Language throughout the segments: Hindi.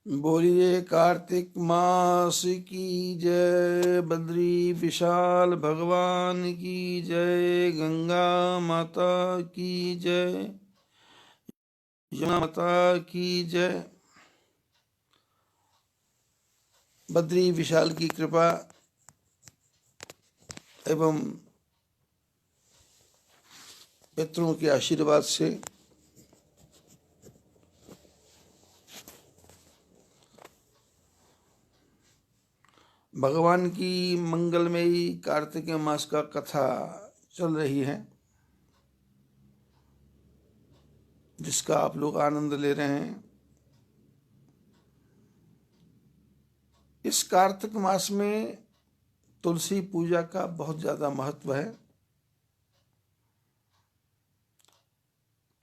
बोलिए कार्तिक मास की जय, बद्री विशाल भगवान की जय, गंगा माता की जय, यमुना माता की जय। बद्री विशाल की कृपा एवं पितरों के आशीर्वाद से भगवान की मंगलमयी कार्तिक मास का कथा चल रही है, जिसका आप लोग आनंद ले रहे हैं। इस कार्तिक मास में तुलसी पूजा का बहुत ज्यादा महत्व है।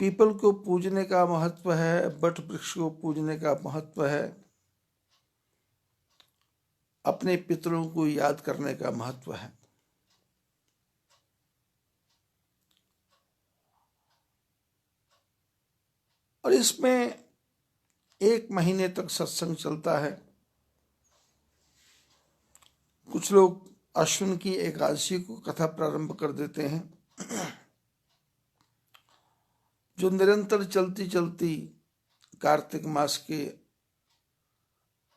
पीपल को पूजने का महत्व है, बट वृक्ष को पूजने का महत्व है, अपने पितरों को याद करने का महत्व है। और इसमें 1 महीने तक सत्संग चलता है। कुछ लोग अश्विन की एकादशी को कथा प्रारंभ कर देते हैं, जो निरंतर चलती चलती कार्तिक मास के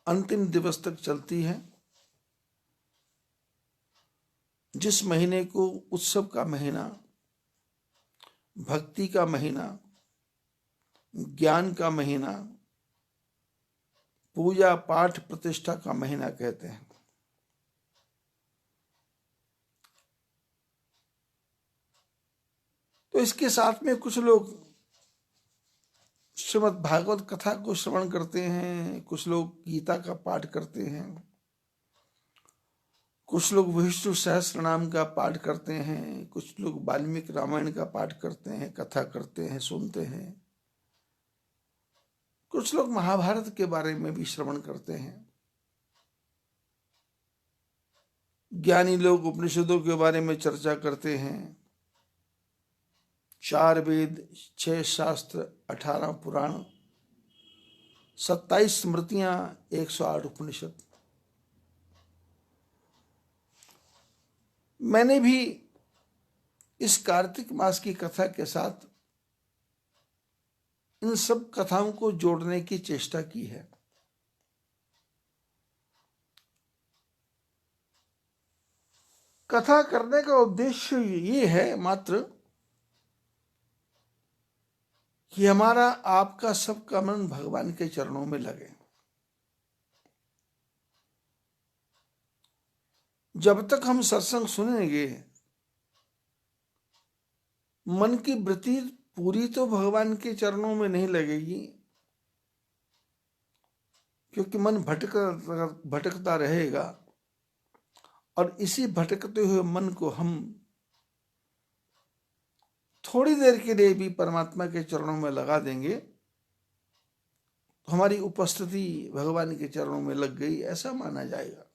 अंतिम दिवस तक चलती है, जिस महीने को उत्सव का महीना, भक्ति का महीना, ज्ञान का महीना, पूजा पाठ प्रतिष्ठा का महीना कहते हैं। तो इसके साथ में कुछ लोग श्रीमद् भागवत कथा को श्रवण करते हैं, कुछ लोग गीता का पाठ करते हैं, कुछ लोग विष्णु सहस्त्र नाम का पाठ करते हैं, कुछ लोग वाल्मीकि रामायण का पाठ करते हैं, कथा करते हैं, सुनते हैं, कुछ लोग महाभारत के बारे में भी श्रवण करते हैं। ज्ञानी लोग उपनिषदों के बारे में चर्चा करते हैं। 4 वेद, 6 शास्त्र, 18 पुराण, 27 स्मृतियां, 108 उपनिषद। मैंने भी इस कार्तिक मास की कथा के साथ इन सब कथाओं को जोड़ने की चेष्टा की है। कथा करने का उद्देश्य ये है मात्र कि हमारा आपका सबका मन भगवान के चरणों में लगे। जब तक हम सत्संग सुनेंगे, मन की वृत्ति पूरी तो भगवान के चरणों में नहीं लगेगी, क्योंकि मन भटकता रहेगा। और इसी भटकते हुए मन को हम थोड़ी देर के लिए भी परमात्मा के चरणों में लगा देंगे तो हमारी उपस्थिति भगवान के चरणों में लग गई, ऐसा माना जाएगा।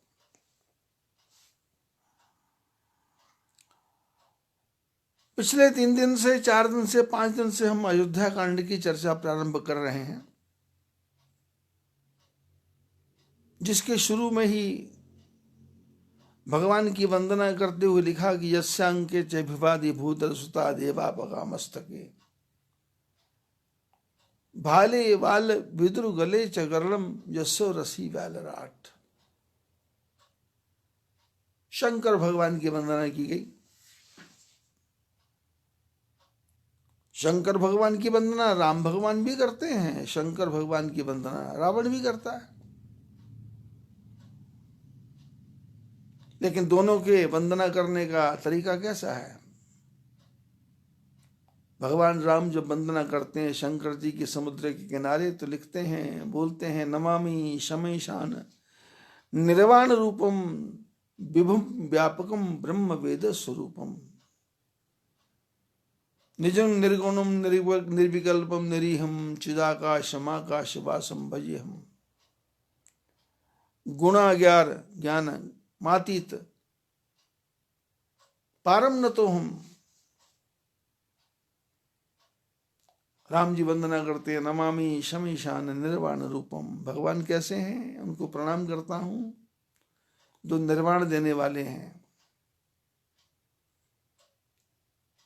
पिछले 3 दिन से, 4 दिन से, 5 दिन से हम अयोध्या कांड की चर्चा प्रारंभ कर रहे हैं, जिसके शुरू में ही भगवान की वंदना करते हुए लिखा कि यस्यांके च विवादि भूतल सुता देवा पगा मस्तके भाले वाल विदुर गले च गरलम यस्सो रसी वैलराट। शंकर भगवान की वंदना की गई। शंकर भगवान की वंदना राम भगवान भी करते हैं, शंकर भगवान की वंदना रावण भी करता है। लेकिन दोनों के वंदना करने का तरीका कैसा है? भगवान राम जब वंदना करते हैं शंकर जी के समुद्र के किनारे, तो लिखते हैं, बोलते हैं, नमामि शमैशान निर्वाण रूपम विभुम व्यापकम ब्रह्म वेद स्वरूपम निजं निर्गुणम निर्विकल्पम निरीहम चिदाकाशमाकाश वासम भजेहम गुणाज्ञार ज्ञान मातीत पारम न तो हम। राम जी वंदना करते हैं, नमामि शमीशान निर्वाण रूपम। भगवान कैसे हैं, उनको प्रणाम करता हूं जो निर्वाण देने वाले हैं।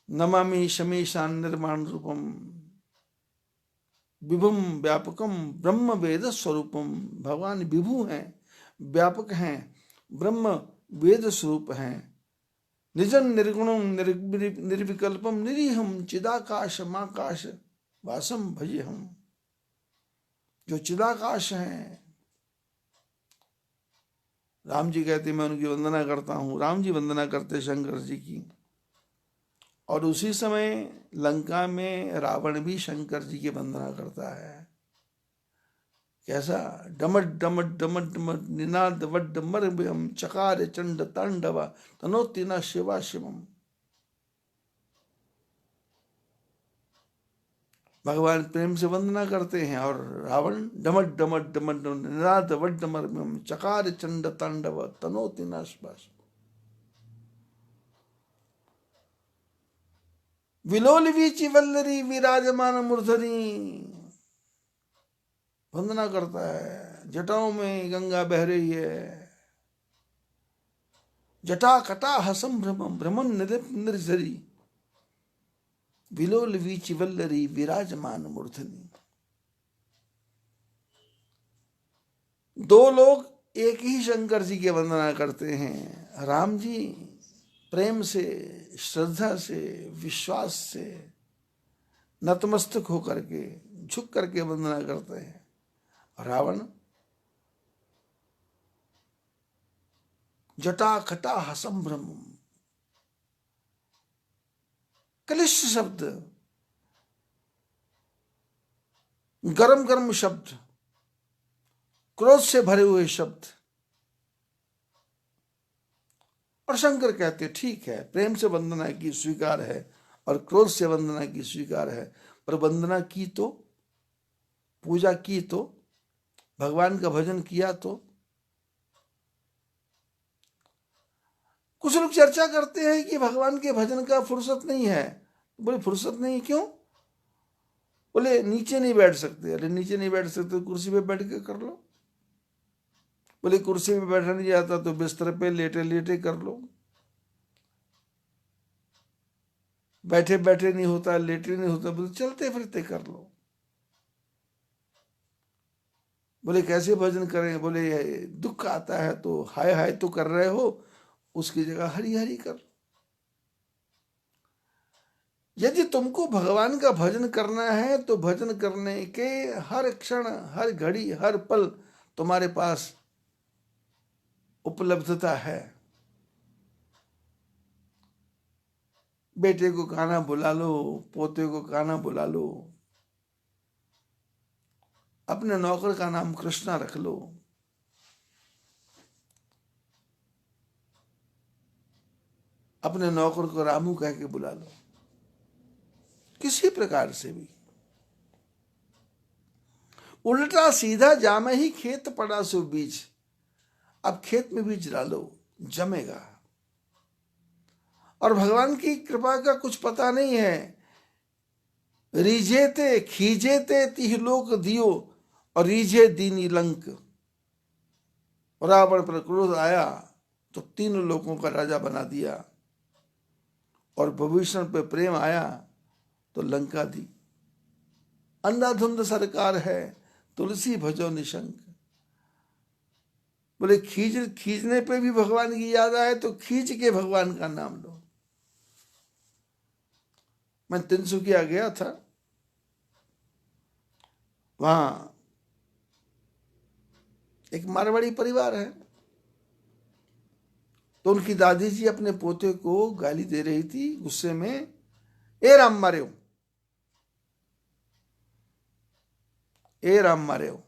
नमामि शमीशान निर्वाण रूपम विभुम व्यापकम ब्रह्म वेद स्वरूपम। भगवान विभु हैं, व्यापक हैं, ब्रह्म वेद स्वरूप हैं। निजन निर्गुणम निर्विकल्पम निरीहम चिदाकाश माकाश वासम भजे हम। जो चिदाकाश हैं, राम जी कहते मैं उनकी वंदना करता हूं। राम जी वंदना करते शंकर जी की। और उसी समय लंका में रावण भी शंकर जी की वंदना करता है। कैसा? डमट डमट डमट डमट निनाद वड्ड मरभयम चकार चंड तांडव तनोतिना शिवा शिवम। भगवान प्रेम से वंदना करते हैं और रावण डमट डमट डमट निनाद वड्ड मरभयम चकार चंड तांडव तनोतिना शिवा शिवम। विलोल वीची वल्लरी विराजमान मूर्धनी। वंदना करता है, जटाओं में गंगा बह रही है। जटा कटा हसम भ्रमम भ्रमण निर्झरी विलोल वीची वल्लरी विराजमान मूर्धनी। दो लोग एक ही शंकर जी की वंदना करते हैं। राम जी प्रेम से, श्रद्धा से, विश्वास से नतमस्तक होकर के, झुक करके वंदना करते हैं। रावण जटा कटा हसंभ्रम, क्लिष्ट शब्द, गरम गरम शब्द, क्रोध से भरे हुए शब्द। और शंकर कहते ठीक है, प्रेम से वंदना की स्वीकार है और क्रोध से वंदना की स्वीकार है, पर वंदना की तो, पूजा की तो, भगवान का भजन किया तो। कुछ लोग चर्चा करते हैं कि भगवान के भजन का फुर्सत नहीं है। बोले फुर्सत नहीं क्यों? बोले नीचे नहीं बैठ सकते। अरे नीचे नहीं बैठ सकते तो कुर्सी पे बैठ के कर लो। बोले कुर्सी पे बैठा नहीं जाता तो बिस्तर पे लेटे लेटे कर लो। बैठे बैठे नहीं होता, लेटे नहीं होता, बोले चलते फिरते कर लो। बोले कैसे भजन करें? बोले दुख आता है तो हाय हाय तो कर रहे हो, उसकी जगह हरी हरी कर। यदि तुमको भगवान का भजन करना है तो भजन करने के हर क्षण, हर घड़ी, हर पल तुम्हारे पास उपलब्धता है। बेटे को गाना बुला लो, पोते को गाना बुला लो, अपने नौकर का नाम कृष्णा रख लो, अपने नौकर को रामू कह के बुला लो। किसी प्रकार से भी उल्टा सीधा जामे ही खेत पड़ा सो बीज। अब खेत में बीज डालो, जमेगा। और भगवान की कृपा का कुछ पता नहीं है। रीझेते खींचेते तिह लोक दियो और रीझे दीनी लंक। रावण पर क्रोध आया तो तीनों लोगों का राजा बना दिया, और विभीषण पे प्रेम आया तो लंका दी। अंधाधुंध सरकार है, तुलसी भजो निशंक। बोले खींचने पे भी भगवान की याद आए तो खींच के भगवान का नाम लो। मैं तिनसुकिया गया था, वहां एक मारवाड़ी परिवार है, तो उनकी दादी जी अपने पोते को गाली दे रही थी गुस्से में, ए राम मार्यो, ए राम मार्यो।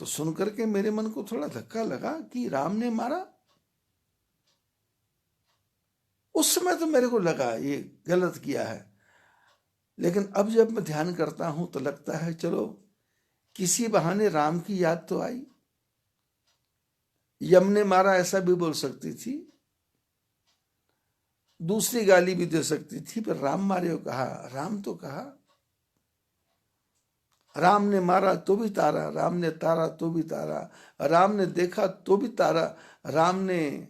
तो सुनकर के मेरे मन को थोड़ा धक्का लगा कि राम ने मारा। उस समय तो मेरे को लगा ये गलत किया है, लेकिन अब जब मैं ध्यान करता हूं तो लगता है चलो किसी बहाने राम की याद तो आई। यम ने मारा ऐसा भी बोल सकती थी, दूसरी गाली भी दे सकती थी, पर राम मारे कहा, राम तो कहा। राम ने मारा तो भी तारा, राम ने तारा तो भी तारा, राम ने देखा तो भी तारा, राम ने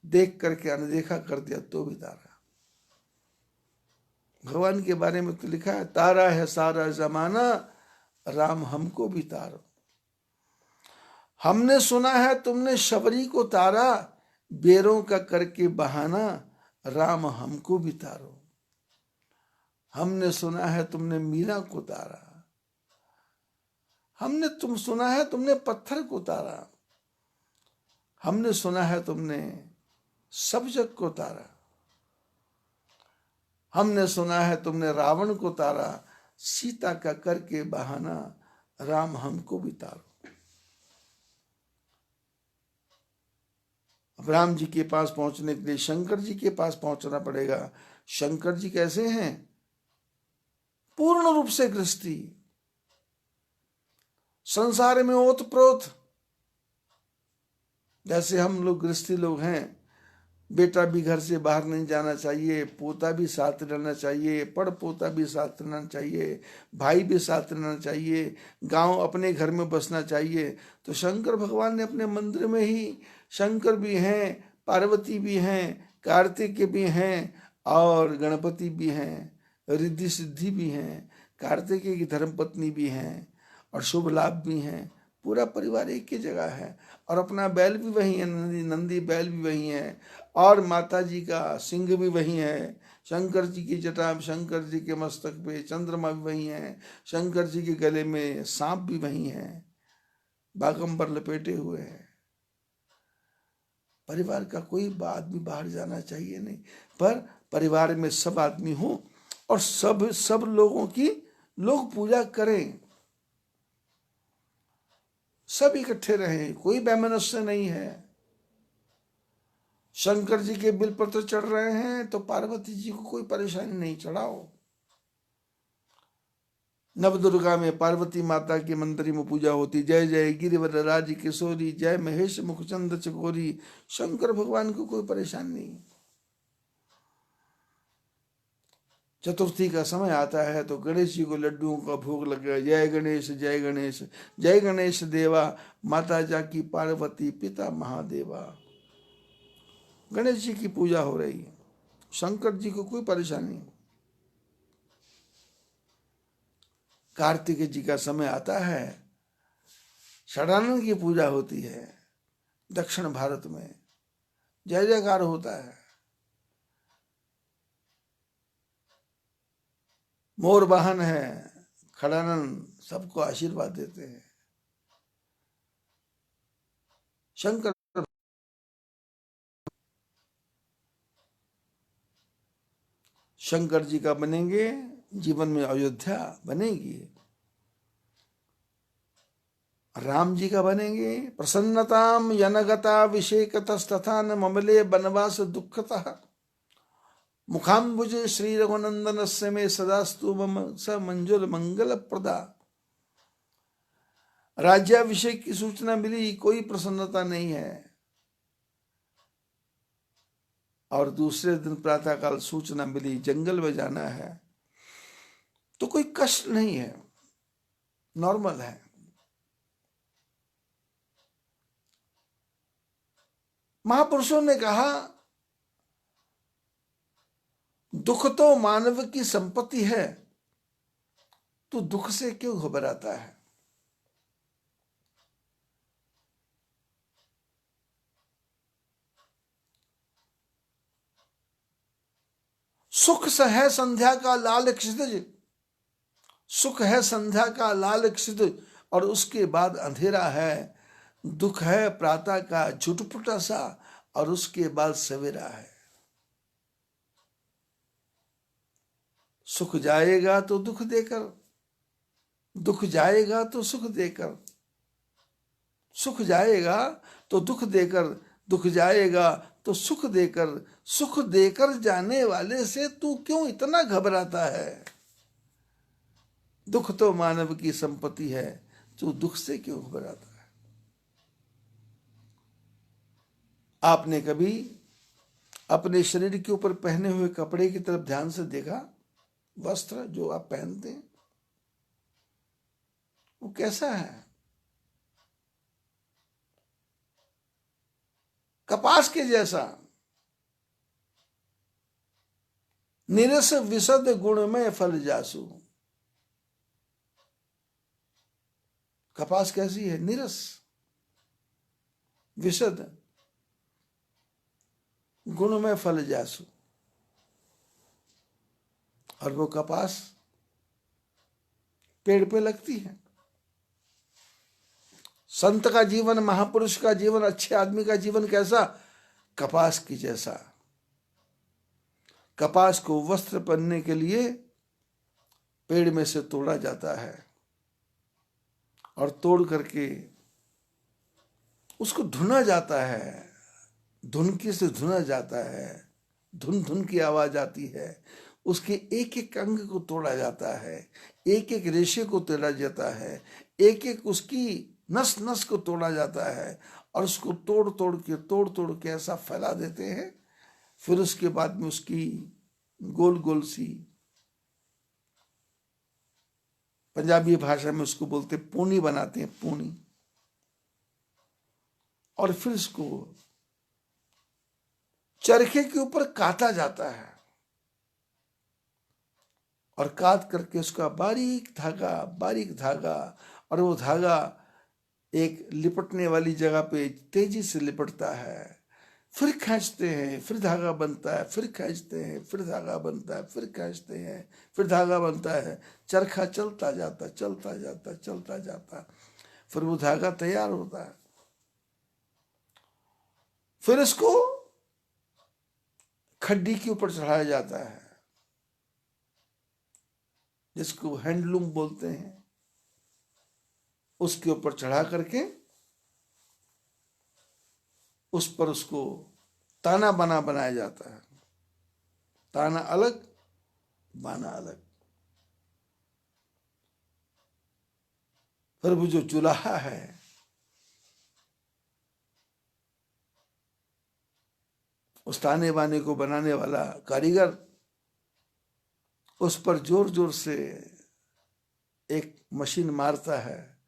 देख करके अनदेखा कर दिया तो भी तारा। भगवान के बारे में तो लिखा है, तारा है सारा जमाना, राम हमको भी तारो। हमने सुना है तुमने शबरी को तारा, बेरों का करके बहाना, राम हमको भी तारो। हमने सुना है तुमने मीरा को तारा, हमने तुम सुना है तुमने पत्थर को तारा, हमने सुना है तुमने सब जग को तारा, हमने सुना है तुमने रावण को तारा, सीता का करके बहाना, राम हमको भी तारो। अब राम जी के पास पहुंचने के लिए शंकर जी के पास पहुंचना पड़ेगा। शंकर जी कैसे हैं? पूर्ण रूप से गृहस्थी, संसार में ओतप्रोत। जैसे हम लोग गृहस्थी लोग हैं, बेटा भी घर से बाहर नहीं जाना चाहिए, पोता भी साथ रहना चाहिए, पड़ पोता भी साथ रहना चाहिए, भाई भी साथ रहना चाहिए, गांव अपने घर में बसना चाहिए। तो शंकर भगवान ने अपने मंदिर में ही, शंकर भी हैं, पार्वती भी हैं, कार्तिक भी हैं और गणपति भी हैं, रिद्धि सिद्धि भी हैं, कार्तिक की धर्मपत्नी भी हैं और शुभ लाभ भी हैं। पूरा परिवार एक ही जगह है और अपना बैल भी वही है, नंदी बैल भी वही है और माता जी का सिंह भी वही है। शंकर जी की जटा, शंकर जी के मस्तक पे चंद्रमा भी वही है, शंकर जी के गले में सांप भी वही है, बागंबर लपेटे हुए हैं। परिवार का कोई आदमी बाहर जाना चाहिए नहीं, पर परिवार में सब आदमी हो और सब लोगों की लोग पूजा करें, सब इकट्ठे रहें, कोई वैमनस्य नहीं है। शंकर जी के बिल पर तो चढ़ रहे हैं तो पार्वती जी को कोई परेशानी नहीं, चढ़ाओ। नवदुर्गा में पार्वती माता की मंदिर में पूजा होती, जय जय गिरिवर राज किशोरी, जय महेश मुखचंद चकोरी। शंकर भगवान को कोई परेशानी नहीं। चतुर्थी का समय आता है तो गणेश जी को लड्डुओं का भोग लगा, जय गणेश जय गणेश, जय गणेश देवा, माता जाकी पार्वती पिता महादेवा। गणेश जी की पूजा हो रही है, शंकर जी को कोई परेशानी नहीं। कार्तिक जी का समय आता है, षडानन की पूजा होती है, दक्षिण भारत में जय जयकार होता है। मोर वाहन है, खड़ानन सबको आशीर्वाद देते हैं। शंकर शंकर जी का बनेंगे, जीवन में अयोध्या बनेगी। राम जी का बनेंगे, प्रसन्नताम यनगता विषेकतस्तथा न ममले बनवास दुखतः, मुखाम्बुज श्री रघुनंदन से में सदास्तु मम स मंजुल मंगल प्रदा। राज्याभिषेक की सूचना मिली, कोई प्रसन्नता नहीं है। और दूसरे दिन प्रातःकाल सूचना मिली जंगल में जाना है, तो कोई कष्ट नहीं है, नॉर्मल है। महापुरुषों ने कहा दुख तो मानव की संपत्ति है, तो दुख से क्यों घबराता है? सुख है संध्या का लाल क्षितिज, सुख है संध्या का लाल क्षितिज और उसके बाद अंधेरा है। दुख है प्रातः का झुटपुटा सा और उसके बाद सवेरा है। सुख जाएगा तो दुख देकर, दुख जाएगा तो सुख देकर, सुख जाएगा तो दुख देकर, दुख जाएगा तो सुख देकर, सुख देकर जाने वाले से तू क्यों इतना घबराता है? दुख तो मानव की संपत्ति है, तू दुख से क्यों घबराता है? आपने कभी अपने शरीर के ऊपर पहने हुए कपड़े की तरफ ध्यान से देखा, वस्त्र जो आप पहनते हैं वो कैसा है? कपास के जैसा, निरस विशद गुण में फल जासु। कपास कैसी है? निरस विशद गुण में फल जासु। और वो कपास पेड़ पे लगती है। संत का जीवन, महापुरुष का जीवन, अच्छे आदमी का जीवन कैसा? कपास की जैसा। कपास को वस्त्र पहनने के लिए पेड़ में से तोड़ा जाता है और तोड़ करके उसको धुना जाता है, धुनकी से धुना जाता है, धुन धुन की आवाज आती है। उसके एक एक अंग को तोड़ा जाता है, एक एक रेशे को तोड़ा जाता है, एक एक उसकी नस नस को तोड़ा जाता है और उसको तोड़ तोड़ के ऐसा फैला देते हैं। फिर उसके बाद में उसकी गोल गोल सी, पंजाबी भाषा में उसको बोलते पूनी बनाते हैं, पूनी। और फिर इसको चरखे के ऊपर काटा जाता है और काट करके उसका बारीक धागा, और वो धागा एक लिपटने वाली जगह पे तेजी से लिपटता है। फिर खींचते हैं, फिर धागा बनता है, फिर खींचते हैं, फिर धागा बनता है, फिर खींचते हैं, फिर धागा बनता है। चरखा चलता जाता, फिर वो धागा तैयार होता है। फिर इसको खड्डी के ऊपर चढ़ाया जाता है, जिसको हैंडलूम बोलते हैं। उसके ऊपर चढ़ा करके उस पर उसको ताना बना बनाया जाता है। ताना अलग, बाना अलग। फिर वो जो चुलाहा है, उस ताने बाने को बनाने वाला कारीगर उस पर जोर जोर से एक मशीन मारता है,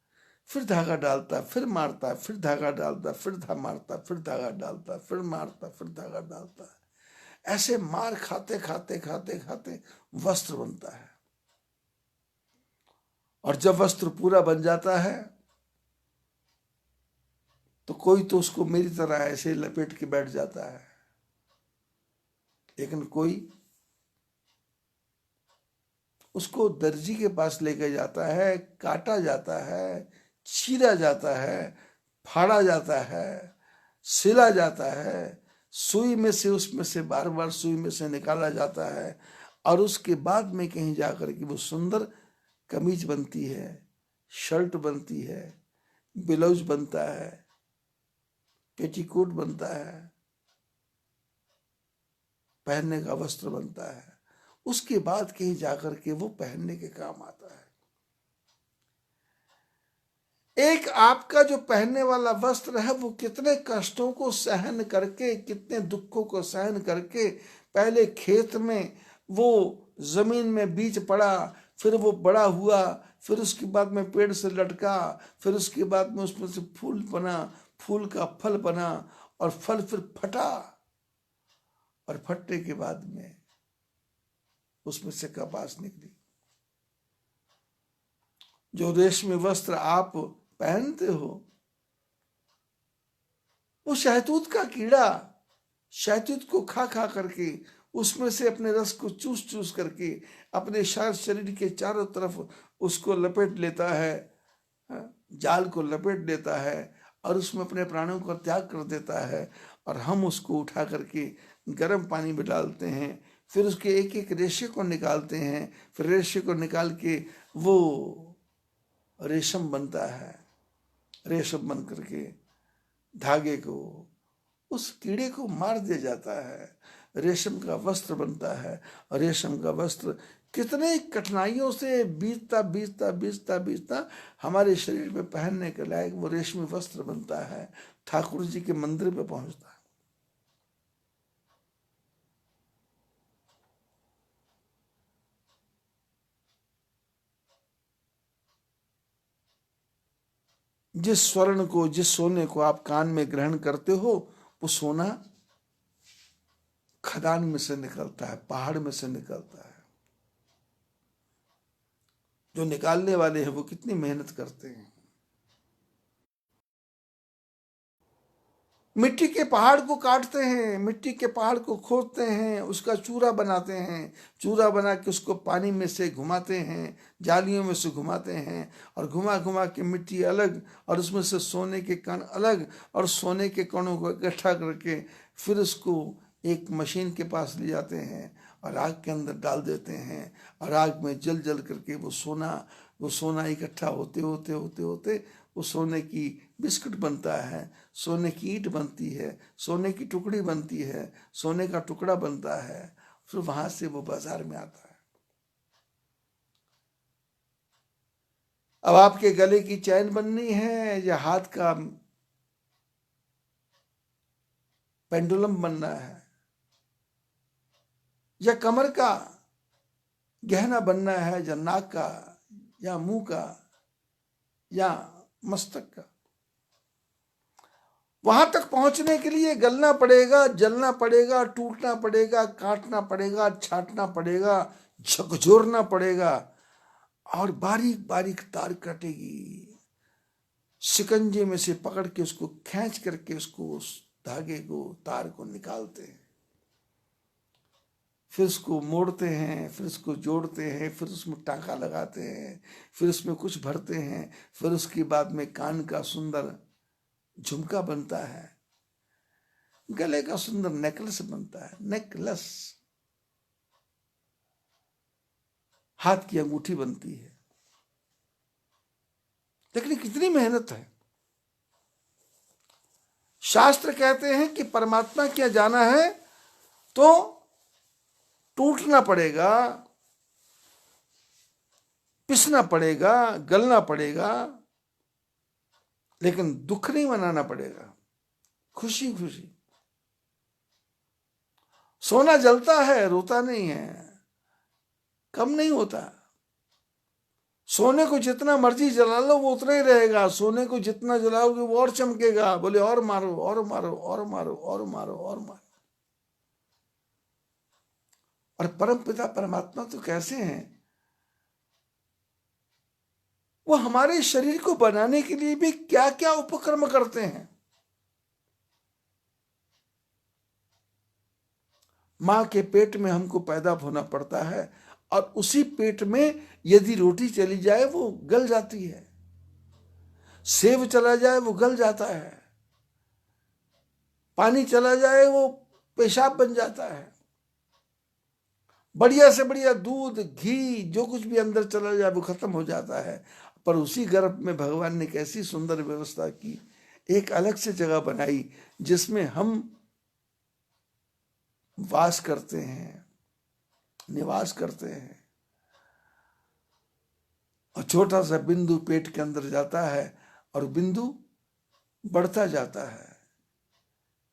फिर धागा डालता है, फिर मारता है, फिर धागा डालता है, फिर मारता है, फिर धागा डालता है, फिर मारता है, फिर धागा डालता है। ऐसे मार खाते वस्त्र बनता है। और जब वस्त्र पूरा बन जाता है तो कोई तो उसको मेरी तरह ऐसे लपेट के बैठ जाता है, लेकिन कोई उसको दर्जी के पास लेके जाता है, काटा जाता है, चीरा जाता है, फाड़ा जाता है, सिला जाता है, सुई में से, उसमें से बार बार सुई में से निकाला जाता है। और उसके बाद में कहीं जाकर के वो सुंदर कमीज बनती है, शर्ट बनती है, ब्लाउज बनता है, पेटीकोट बनता है, पहनने का वस्त्र बनता है। उसके बाद कहीं जाकर के वो पहनने के काम आता है। एक आपका जो पहनने वाला वस्त्र है वो कितने कष्टों को सहन करके, कितने दुखों को सहन करके, पहले खेत में वो जमीन में बीज पड़ा, फिर वो बड़ा हुआ, फिर उसके बाद में पेड़ से लटका, फिर उसके बाद में उसमें से फूल बना, फूल का फल बना, और फल फिर फटा, और फटने के बाद में उसमें से कपास निकली। जो रेशमी वस्त्र आप पहनते हो, वो शहतूत का कीड़ा शहतूत को खा करके उसमें से अपने रस को चूस करके अपने शरीर के चारों तरफ उसको लपेट लेता है, जाल को लपेट लेता है और उसमें अपने प्राणों का त्याग कर देता है। और हम उसको उठा करके गर्म पानी में डालते हैं, फिर उसके एक एक रेशे को निकालते हैं, फिर रेशे को निकाल के वो रेशम बनता है। रेशम बन करके धागे को, उस कीड़े को मार दिया जाता है, रेशम का वस्त्र बनता है। और रेशम का वस्त्र कितने कठिनाइयों से बीतता हमारे शरीर में पहनने के लायक वो रेशमी वस्त्र बनता है, ठाकुर जी के मंदिर में पहुंचता है। जिस स्वर्ण को, जिस सोने को आप कान में ग्रहण करते हो, वो सोना खदान में से निकलता है, पहाड़ में से निकलता है। जो निकालने वाले हैं वो कितनी मेहनत करते हैं। मिट्टी के पहाड़ को काटते हैं, मिट्टी के पहाड़ को खोदते हैं, उसका चूरा बनाते हैं, चूरा बना के उसको पानी में से घुमाते हैं, जालियों में से घुमाते हैं, और घुमा घुमा के मिट्टी अलग और उसमें से सोने के कण अलग, और सोने के कणों को इकट्ठा करके फिर उसको एक मशीन के पास ले जाते हैं और आग के अंदर डाल देते हैं, और आग में जल जल करके वो सोना इकट्ठा होते होते होते होते वो सोने की बिस्कुट बनता है, सोने की ईंट बनती है, सोने की टुकड़ी बनती है, सोने का टुकड़ा बनता है, फिर वहां से वो बाजार में आता है। अब आपके गले की चैन बननी है, या हाथ का पेंडुलम बनना है, या कमर का गहना बनना है, या नाक का, या मुंह का, या मस्तक का, वहां तक पहुंचने के लिए गलना पड़ेगा, जलना पड़ेगा, टूटना पड़ेगा, काटना पड़ेगा, छाटना पड़ेगा, झकझोरना पड़ेगा, और बारीक बारीक तार कटेगी, शिकंजे में से पकड़ के उसको खींच करके उसको, उस धागे को, तार को निकालते हैं, फिर उसको मोड़ते हैं, फिर उसको जोड़ते हैं, फिर उसमें टांका लगाते हैं, फिर उसमें कुछ भरते हैं, फिर उसके बाद में कान का सुंदर झुमका बनता है, गले का सुंदर नेकलेस बनता है, नेकलेस, हाथ की अंगूठी बनती है। लेकिन कितनी मेहनत है। शास्त्र कहते हैं कि परमात्मा क्या जाना है तो टूटना पड़ेगा, पिसना पड़ेगा, गलना पड़ेगा, लेकिन दुख नहीं मनाना पड़ेगा, खुशी खुशी। सोना जलता है, रोता नहीं है, कम नहीं होता। सोने को जितना मर्जी जला लो वो उतना ही रहेगा, सोने को जितना जलाओगे वो और चमकेगा। बोले और मारो और मारो और मारो और मारो और मारो। और परम पिता परमात्मा तो कैसे हैं, वो हमारे शरीर को बनाने के लिए भी क्या क्या उपक्रम करते हैं। मां के पेट में हमको पैदा होना पड़ता है, और उसी पेट में यदि रोटी चली जाए वो गल जाती है, सेब चला जाए वो गल जाता है, पानी चला जाए वो पेशाब बन जाता है, बढ़िया से बढ़िया दूध घी जो कुछ भी अंदर चला जाए वो खत्म हो जाता है। पर उसी गर्भ में भगवान ने कैसी सुंदर व्यवस्था की, एक अलग से जगह बनाई जिसमें हम वास करते हैं, निवास करते हैं। और छोटा सा बिंदु पेट के अंदर जाता है और बिंदु बढ़ता जाता है,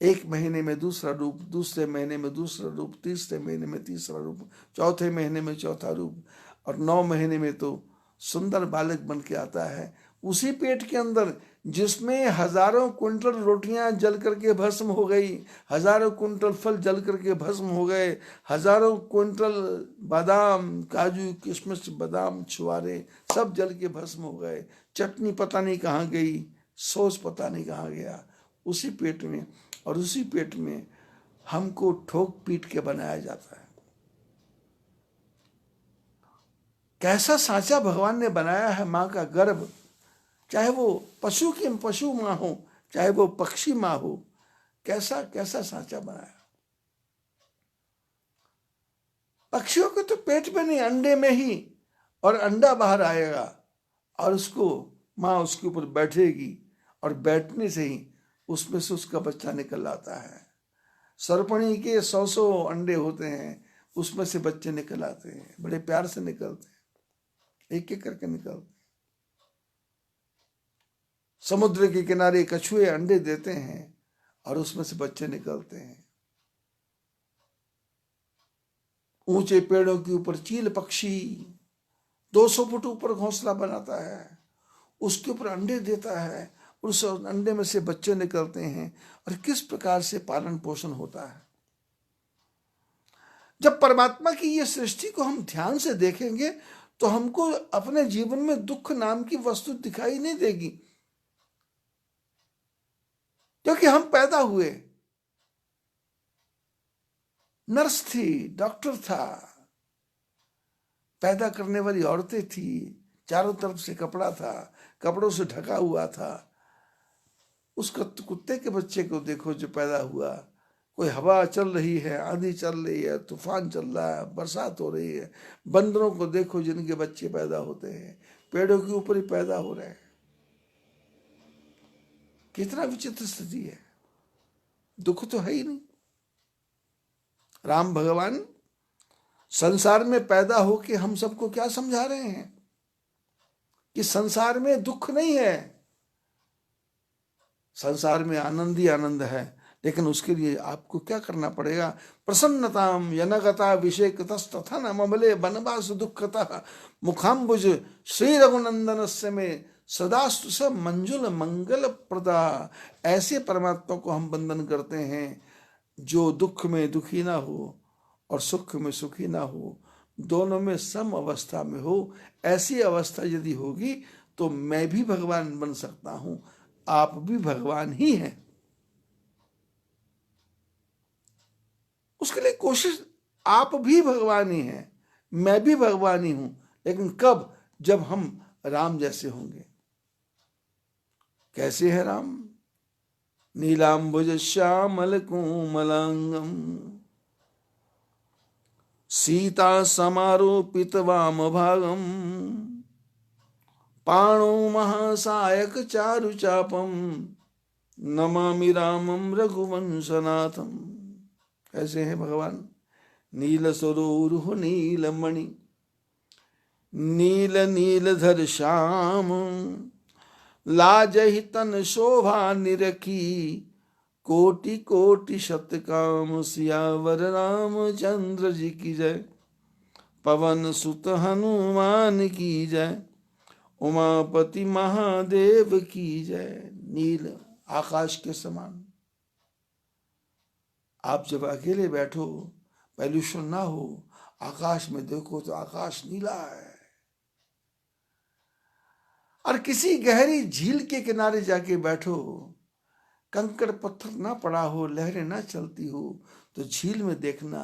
एक महीने में दूसरा रूप, दूसरे महीने में दूसरा रूप, तीसरे महीने में तीसरा रूप, चौथे महीने में चौथा रूप, और 9 महीने में तो सुंदर बालक बन के आता है। उसी पेट के अंदर जिसमें हजारों कुंटल रोटियां जल करके भस्म हो गई, हजारों कुंटल फल जल करके भस्म हो गए, हजारों कुंटल बादाम, काजू, किशमिश, बादाम, छुआरे सब जल के भस्म हो गए, चटनी पता नहीं कहाँ गई, सॉस पता नहीं कहाँ गया, उसी पेट में। और उसी पेट में हमको ठोक पीट के बनाया जाता है। कैसा सांचा भगवान ने बनाया है मां का गर्भ, चाहे वो पशु मां हो, चाहे वो पक्षी मां हो, कैसा कैसा सांचा बनाया। पक्षियों के तो पेट में नहीं, अंडे में ही, और अंडा बाहर आएगा और उसको मां उसके ऊपर बैठेगी, और बैठने से ही उसमें से उसका बच्चा निकल आता है। सरपणी के 100 अंडे होते हैं, उसमें से बच्चे निकल आते हैं, बड़े प्यार से निकलते हैं, एक एक करके निकलते। समुद्र के किनारे कछुए अंडे देते हैं और उसमें से बच्चे निकलते हैं। ऊंचे पेड़ों के ऊपर चील पक्षी 200 फुट ऊपर घोंसला बनाता है, उसके ऊपर अंडे देता है और उस अंडे में से बच्चे निकलते हैं और किस प्रकार से पालन पोषण होता है। जब परमात्मा की ये सृष्टि को हम ध्यान से देखेंगे तो हमको अपने जीवन में दुख नाम की वस्तु दिखाई नहीं देगी, क्योंकि हम पैदा हुए, नर्स थी, डॉक्टर था, पैदा करने वाली औरतें थी, चारों तरफ से कपड़ा था, कपड़ों से ढका हुआ था। उस कुत्ते के बच्चे को देखो जो पैदा हुआ, कोई हवा चल रही है, आंधी चल रही है, तूफान चल रहा है, बरसात हो रही है। बंदरों को देखो जिनके बच्चे पैदा होते हैं, पेड़ों के ऊपर ही पैदा हो रहे हैं। कितना विचित्र स्थिति है, दुख तो है ही नहीं। राम भगवान संसार में पैदा होके हम सबको क्या समझा रहे हैं कि संसार में दुख नहीं है, संसार में आनंद ही आनंद है। लेकिन उसके लिए आपको क्या करना पड़ेगा? प्रसन्नताम यनगता विषेकतस्तथा न ममले बनवास दुखतः मुखाम्बुज श्री रघुनंदन से में सदास्तु स मंजुल मंगल प्रदा। ऐसे परमात्मा को हम वंदन करते हैं जो दुख में दुखी ना हो और सुख में सुखी ना हो, दोनों में सम अवस्था में हो। ऐसी अवस्था यदि होगी तो मैं भी भगवान बन सकता हूं, आप भी भगवान ही हैं। उसके लिए कोशिश, आप भी भगवान ही हैं, मैं भी भगवान ही हूं, लेकिन कब? जब हम राम जैसे होंगे। कैसे है राम? नीलांबुज श्यामल कोमलांगम सीता समारोपित वाम भागम पाणो महासायक चारु चापम नमामि रामम रघुवंशनाथम। कैसे हैं भगवान? नील सरोरुह नीलमणि नील नीलधर श्याम लाजहि तन शोभा निरखी कोटि कोटि शतकाम सियावर रामचंद्र जी की जय। पवन सुत हनुमान की जय, उमापति महादेव की जय। नील आकाश के समान। आप जब अकेले बैठो, पॉल्यूशन ना हो, आकाश में देखो तो आकाश नीला है। और किसी गहरी झील के किनारे जाके बैठो, कंकड़ पत्थर ना पड़ा हो, लहरें ना चलती हो, तो झील में देखना,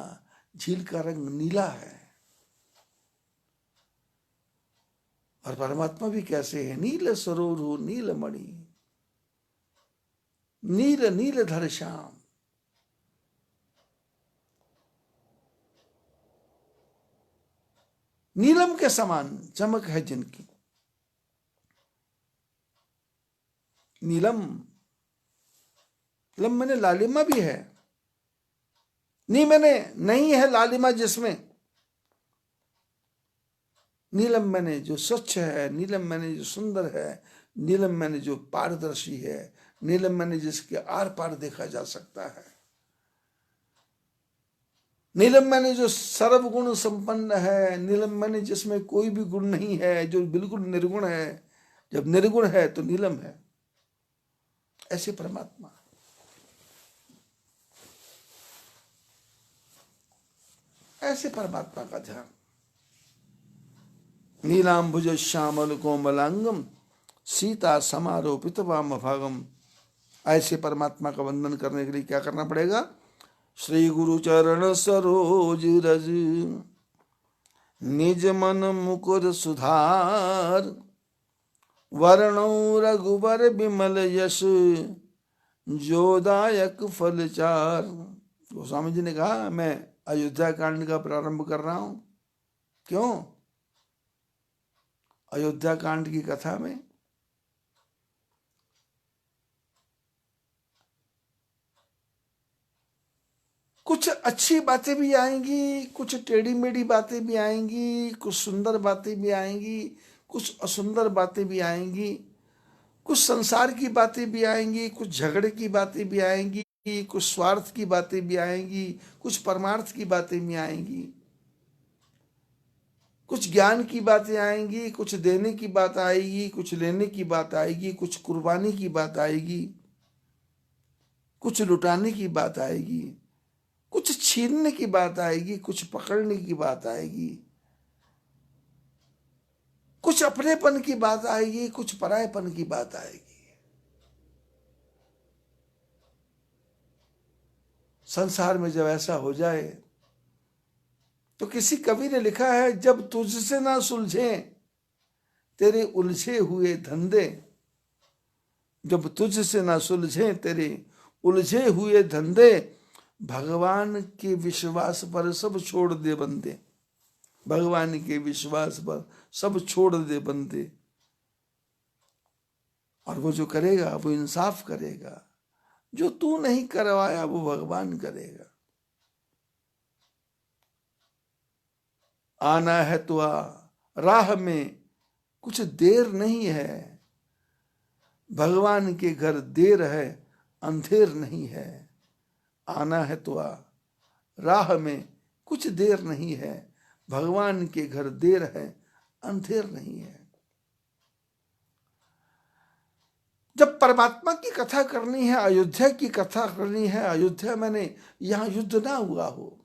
झील का रंग नीला है। और परमात्मा भी कैसे है? नील सरोरु नीलमणि नील नीलधर श्याम। नीलम के समान चमक है जिनकी। नीलम, नीलम मैंने लालिमा भी है, नहीं मैंने नहीं है लालिमा जिसमें। नीलम मैंने जो स्वच्छ है, नीलम मैंने जो सुंदर है, नीलम मैंने जो पारदर्शी है, नीलम मैंने जिसके आर पार देखा जा सकता है, नीलम मैंने जो सर्वगुण संपन्न है, नीलम मैंने जिसमें कोई भी गुण नहीं है, जो बिल्कुल निर्गुण है। जब निर्गुण है तो नीलम है। ऐसे परमात्मा, ऐसे परमात्मा का ध्यान। नीलांबुज श्यामल कोमलांगम सीता समारोपित वाम भागम। ऐसे परमात्मा का वंदन करने के लिए क्या करना पड़ेगा? श्री गुरु चरण सरोज रज निज मन मुकुर सुधार वर्णो रघुबर विमल यश जोदायक फलचार। गोस्वामी जी ने कहा मैं अयोध्या कांड का प्रारंभ कर रहा हूं। क्यों? अयोध्या कांड की कथा में कुछ अच्छी बातें भी आएंगी, कुछ टेढ़ी मेढ़ी बातें भी आएंगी, कुछ सुंदर बातें भी आएंगी, कुछ असुंदर बातें भी आएंगी, कुछ संसार की बातें भी आएंगी, कुछ झगड़े की बातें भी आएंगी, कुछ स्वार्थ की बातें भी आएंगी, कुछ परमार्थ की बातें भी आएंगी, कुछ ज्ञान की बातें आएंगी, कुछ देने की बात आएगी, कुछ लेने की बात आएगी, कुछ कुर्बानी की बात आएगी, कुछ लुटाने की बात आएगी, कुछ छीनने की बात आएगी, कुछ पकड़ने की बात आएगी, कुछ अपनेपन की बात आएगी, कुछ परायेपन की बात आएगी। संसार में जब ऐसा हो जाए तो किसी कवि ने लिखा है, जब तुझसे ना सुलझे तेरे उलझे हुए धंधे, जब तुझसे ना सुलझे तेरे उलझे हुए धंधे, भगवान के विश्वास पर सब छोड़ दे बंदे, भगवान के विश्वास पर सब छोड़ दे बंदे। और वो जो करेगा वो इंसाफ करेगा, जो तू नहीं करवाया वो भगवान करेगा। आना है तो आ, राह में कुछ देर नहीं है, भगवान के घर देर है अंधेर नहीं है। आना है तो आ, राह में कुछ देर नहीं है, भगवान के घर देर है अंधेर नहीं है। जब परमात्मा की कथा करनी है, अयोध्या की कथा करनी है, अयोध्या मैंने यहां युद्ध ना हुआ हो,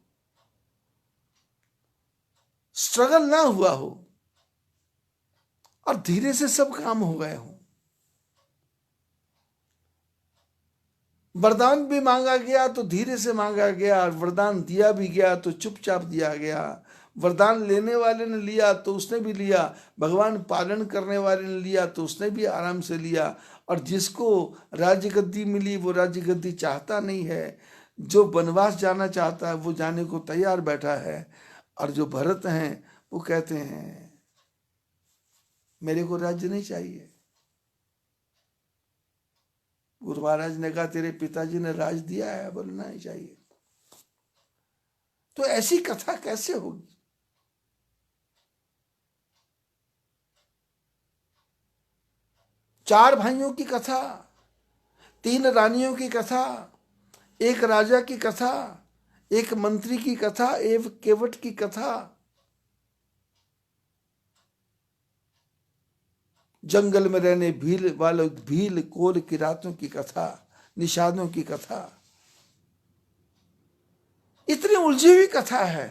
स्ट्रगल ना हुआ हो, और धीरे से सब काम हो गए हों, वरदान भी मांगा गया तो धीरे से मांगा गया, वरदान दिया भी गया तो चुपचाप दिया गया, वरदान लेने वाले ने लिया तो उसने भी लिया, भगवान पालन करने वाले ने लिया तो उसने भी आराम से लिया। और जिसको राज्य गद्दी मिली वो राज्य गद्दी चाहता नहीं है, जो वनवास जाना चाहता है वो जाने को तैयार बैठा है, और जो भरत हैं वो कहते हैं मेरे को राज्य नहीं चाहिए। गुरु महाराज ने कहा तेरे पिताजी ने राज दिया है, बोलना नहीं चाहिए। तो ऐसी कथा कैसे होगी? चार भाइयों की कथा, तीन रानियों की कथा, एक राजा की कथा, एक मंत्री की कथा, एक केवट की कथा, जंगल में रहने भील वालों भील कोल की रातों की कथा, निषादों की कथा, इतनी उलझी हुई कथा है।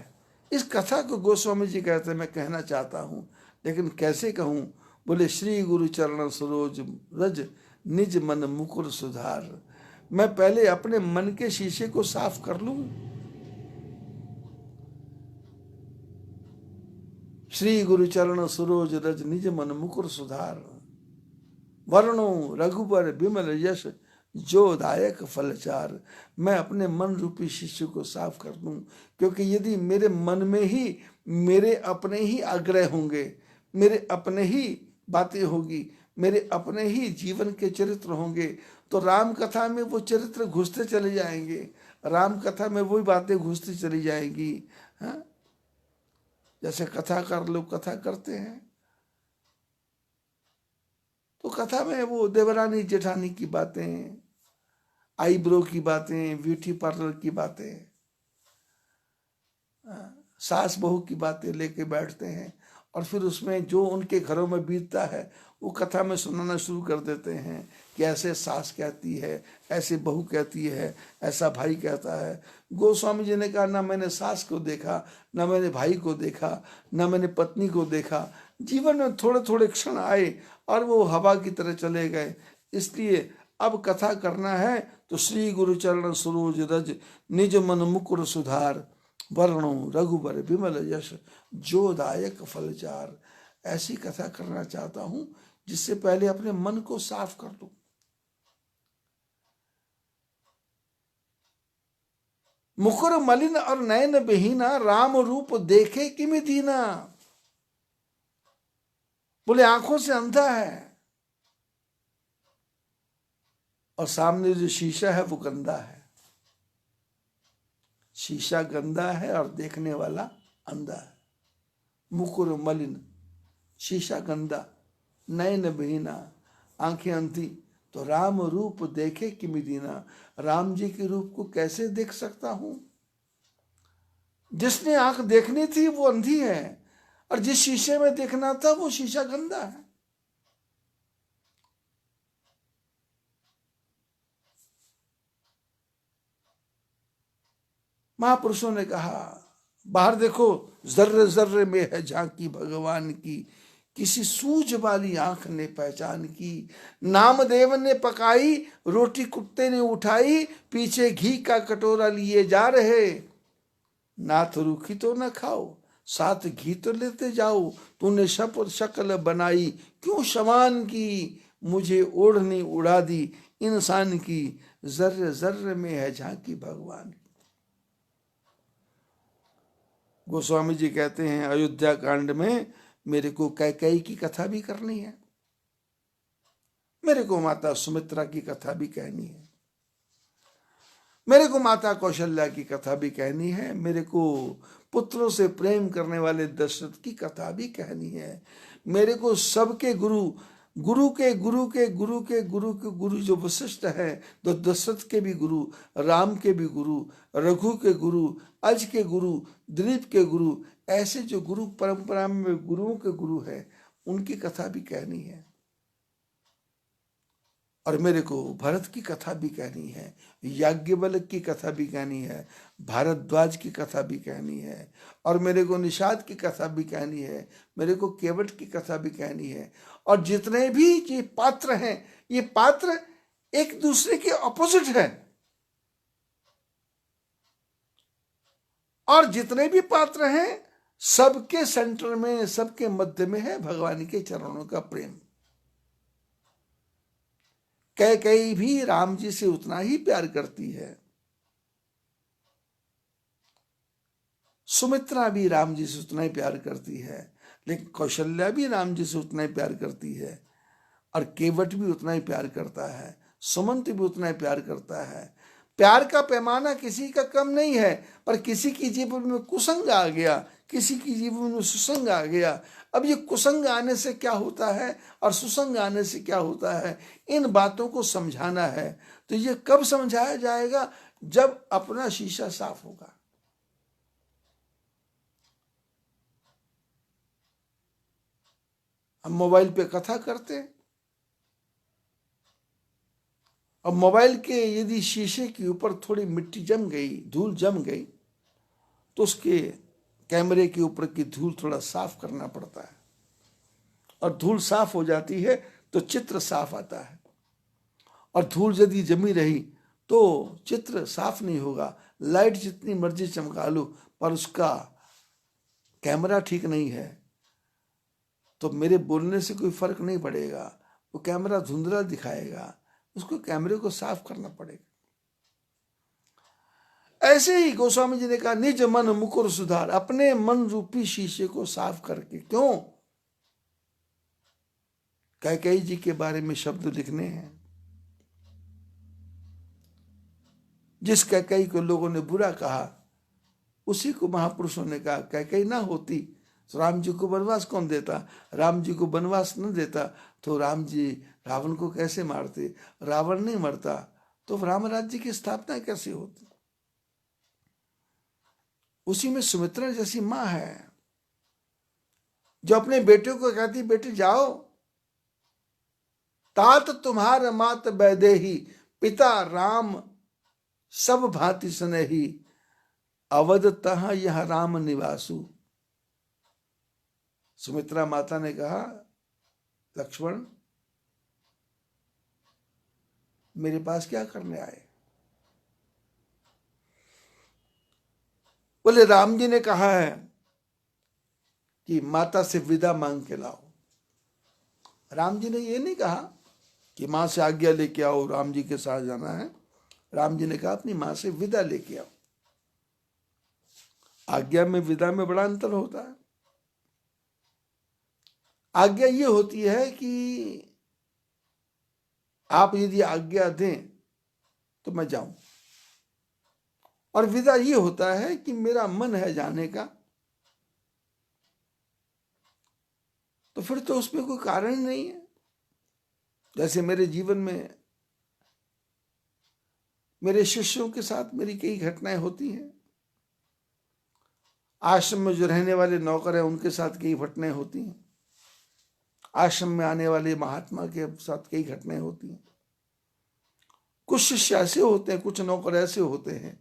इस कथा को गोस्वामी जी कहते हैं मैं कहना चाहता हूं, लेकिन कैसे कहूं? बोले श्री गुरु चरण सरोज रज निज मन मुकुर सुधार। मैं पहले अपने मन के शीशे को साफ कर लूं। श्री गुरु चरण सरोज रज निज मन मुकुर सुधार, वर्णो रघुबर विमल यश जो दायक फलचार। मैं अपने मन रूपी शिष्य को साफ कर दूं, क्योंकि यदि मेरे मन में ही मेरे अपने ही आग्रह होंगे, मेरे अपने ही बातें होगी, मेरे अपने ही जीवन के चरित्र होंगे, तो राम कथा में वो चरित्र घुसते चले जाएंगे, राम कथा में वही बातें घुसती चली जाएंगी। हाँ, जैसे कथाकार लोग कथा करते हैं तो कथा में वो देवरानी जेठानी की बातें, आईब्रो की बातें, ब्यूटी पार्लर की बातें, सास बहू की बातें लेके बैठते हैं, और फिर उसमें जो उनके घरों में बीतता है वो कथा में सुनाना शुरू कर देते हैं कि ऐसे सास कहती है, ऐसे बहू कहती है, ऐसा भाई कहता है। गोस्वामी जी ने कहा ना मैंने सास को देखा, ना मैंने भाई को देखा, ना मैंने पत्नी को देखा, जीवन में थोड़े थोड़े क्षण आए और वो हवा की तरह चले गए। इसलिए अब कथा करना है तो श्री गुरु चरण सरोज रज निज मन मुकुर सुधार, वर्णो रघुबर विमल यश जो दायक फलचार। ऐसी कथा करना चाहता हूं जिससे पहले अपने मन को साफ कर लूं। मुकुर मलिन और नयन बेहीना, राम रूप देखे किमि दीना। बोले आंखों से अंधा है और सामने जो शीशा है वो गंदा है। शीशा गंदा है और देखने वाला अंधा है। मुकुर मलिन, शीशा गंदा, नयन बहीना, आंखें अंधी, तो राम रूप देखे किमि दीना। राम जी के रूप को कैसे देख सकता हूं? जिसने आंख देखनी थी वो अंधी है, और जिस शीशे में देखना था वो शीशा गंदा है। महापुरुषों ने कहा बाहर देखो, जर्रे जर्रे में है झांकी भगवान की, किसी सूझ वाली आंख ने पहचान की। नामदेव ने पकाई रोटी कुत्ते ने उठाई, पीछे घी का कटोरा लिए जा रहे। नाथ रूखी तो न खाओ, साथ घी तो लेते जाओ। तूने शक्ल बनाई क्यों शमान की, मुझे ओढ़नी उड़ा दी इंसान की, जर्रे जर्रे में है झांकी भगवान की। गोस्वामी जी कहते हैं अयोध्या कांड में मेरे को कैकेयी की कथा भी करनी है, मेरे को माता सुमित्रा की कथा भी कहनी है, मेरे को माता कौशल्या की कथा भी कहनी है, मेरे को पुत्रों से प्रेम करने वाले दशरथ की कथा भी कहनी है, मेरे को सबके गुरु, गुरु के गुरु के गुरु के गुरु के गुरु जो वशिष्ठ है, तो दशरथ के भी गुरु, राम के भी गुरु, रघु के गुरु, अज के गुरु, दिलीप के गुरु, ऐसे जो गुरु परंपरा में गुरुओं के गुरु है उनकी कथा भी कहनी है। और मेरे को भरत की कथा भी कहनी है, याज्ञवल्क्य की कथा भी कहनी है, भारद्वाज की कथा भी कहनी है, और मेरे को निषाद की कथा भी कहनी है, मेरे को केवट की कथा भी कहनी है। और जितने भी ये पात्र हैं, ये पात्र एक दूसरे के ऑपोजिट है, और जितने भी पात्र हैं सबके सेंटर में, सबके मध्य में है भगवान के चरणों का प्रेम। कैकेयी भी राम जी से उतना ही प्यार करती है, सुमित्रा भी राम जी से उतना ही प्यार करती है, लेकिन कौशल्या भी राम जी से उतना ही प्यार करती है, और केवट भी उतना ही प्यार करता है, सुमंत भी उतना ही प्यार करता है। प्यार का पैमाना किसी का कम नहीं है, पर किसी की जीवन में कुसंग आ गया, किसी की जीवन में सुसंग आ गया। अब ये कुसंग आने से क्या होता है और सुसंग आने से क्या होता है, इन बातों को समझाना है। तो ये कब समझाया जाएगा, जब अपना शीशा साफ होगा। हम मोबाइल पे कथा करते हैं, अब मोबाइल के यदि शीशे के ऊपर थोड़ी मिट्टी जम गई, धूल जम गई, तो उसके कैमरे के ऊपर की धूल थोड़ा साफ करना पड़ता है, और धूल साफ हो जाती है तो चित्र साफ आता है। और धूल यदि जमी रही तो चित्र साफ नहीं होगा। लाइट जितनी मर्जी चमका लो, पर उसका कैमरा ठीक नहीं है तो मेरे बोलने से कोई फर्क नहीं पड़ेगा, वो कैमरा धुंधला दिखाएगा, उसको कैमरे को साफ करना पड़ेगा। ऐसे ही गोस्वामी जी ने कहा निज मन मुकुर सुधार, अपने मन रूपी शीशे को साफ करके। क्यों? कैकेयी जी के बारे में शब्द लिखने हैं। जिस कैकेयी को लोगों ने बुरा कहा, उसी को महापुरुषों ने कहा कैकेयी ना होती तो राम जी को वनवास कौन देता, राम जी को वनवास न देता तो राम जी रावण को कैसे मारते, रावण नहीं मरता तो राम राज्य की स्थापना कैसे होती। उसी में सुमित्रा जैसी मां है जो अपने बेटे को कहती बेटे जाओ, तात तुम्हार मात वैदेही, पिता राम सब भांति स्नेही, अवध तह यह राम निवासु। सुमित्रा माता ने कहा लक्ष्मण मेरे पास क्या करने आए? बोले राम जी ने कहा है कि माता से विदा मांग के लाओ। राम जी ने ये नहीं कहा कि मां से आज्ञा लेके आओ, राम जी के साथ जाना है। राम जी ने कहा अपनी मां से विदा लेके आओ। आज्ञा में विदा में बड़ा अंतर होता है। आज्ञा ये होती है कि आप यदि आज्ञा दें तो मैं जाऊं, और विदा ये होता है कि मेरा मन है जाने का, तो फिर तो उसमें कोई कारण नहीं है। जैसे मेरे जीवन में मेरे शिष्यों के साथ मेरी कई घटनाएं होती हैं। आश्रम में जो रहने वाले नौकर हैं उनके साथ कई घटनाएं होती हैं, आश्रम में आने वाले महात्मा के साथ कई घटनाएं होती हैं। कुछ शिष्य ऐसे होते हैं, कुछ नौकर ऐसे होते हैं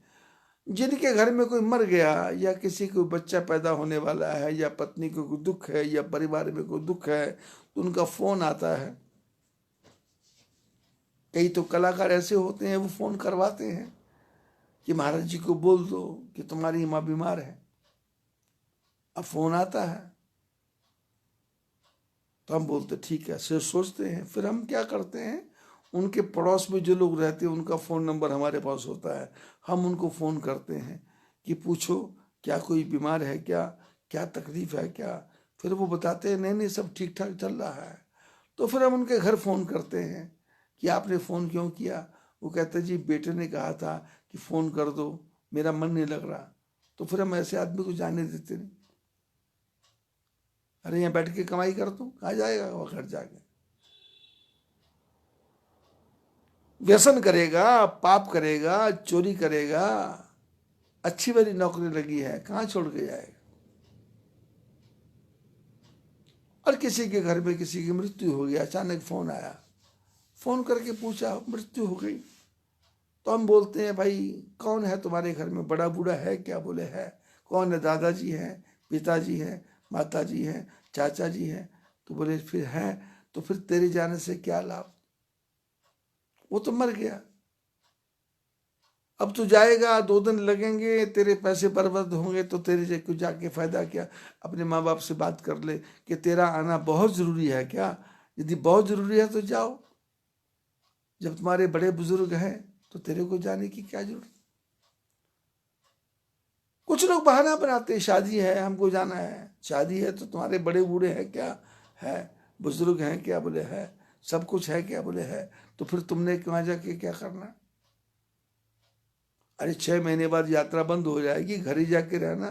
जिनके घर में कोई मर गया या किसी को बच्चा पैदा होने वाला है या पत्नी को कोई दुख है या परिवार में कोई दुख है तो उनका फोन आता है। कई तो कलाकार ऐसे होते हैं वो फोन करवाते हैं कि महाराज जी को बोल दो कि तुम्हारी माँ बीमार है। अब फोन आता है तो हम बोलते ठीक है, सिर्फ सोचते हैं। फिर हम क्या करते हैं, उनके पड़ोस में जो लोग रहते हैं उनका फ़ोन नंबर हमारे पास होता है, हम उनको फ़ोन करते हैं कि पूछो क्या कोई बीमार है, क्या क्या तकलीफ है क्या। फिर वो बताते हैं नहीं नहीं सब ठीक ठाक चल रहा है। तो फिर हम उनके घर फ़ोन करते हैं कि आपने फ़ोन क्यों किया। वो कहते जी बेटे ने कहा था कि फ़ोन कर दो, मेरा मन नहीं लग रहा। तो फिर हम ऐसे आदमी को जाने देते नहीं। अरे यहाँ बैठ के कमाई कर दो, कहाँ जाएगा वो घर जाके, व्यसन करेगा, पाप करेगा, चोरी करेगा, अच्छी वाली नौकरी लगी है कहाँ छोड़ के जाएगा। और किसी के घर में किसी की मृत्यु हो गई, अचानक फोन आया, फोन करके पूछा मृत्यु हो गई, तो हम बोलते हैं भाई कौन है तुम्हारे घर में, बड़ा बूढ़ा है क्या। बोले है। कौन है, दादाजी हैं, पिताजी हैं, माताजी हैं, चाचा जी हैं। तो बोले फिर है, तो फिर तेरे जाने से क्या लाभ, वो तो मर गया। अब तू जाएगा 2 दिन लगेंगे, तेरे पैसे बर्बाद होंगे, तो तेरे को जाके फायदा क्या। अपने माँ बाप से बात कर ले कि तेरा आना बहुत जरूरी है क्या, यदि बहुत जरूरी है तो जाओ, जब तुम्हारे बड़े बुजुर्ग हैं तो तेरे को जाने की क्या जरूरत। कुछ लोग बहाना बनाते, शादी है हमको जाना है, शादी है तो तुम्हारे बड़े बूढ़े हैं क्या, है बुजुर्ग हैं क्या, बोले है, सब कुछ है क्या, बोले है, तो फिर तुमने वहां जाके क्या करना। अरे 6 महीने बाद यात्रा बंद हो जाएगी, घर ही जाके रहना,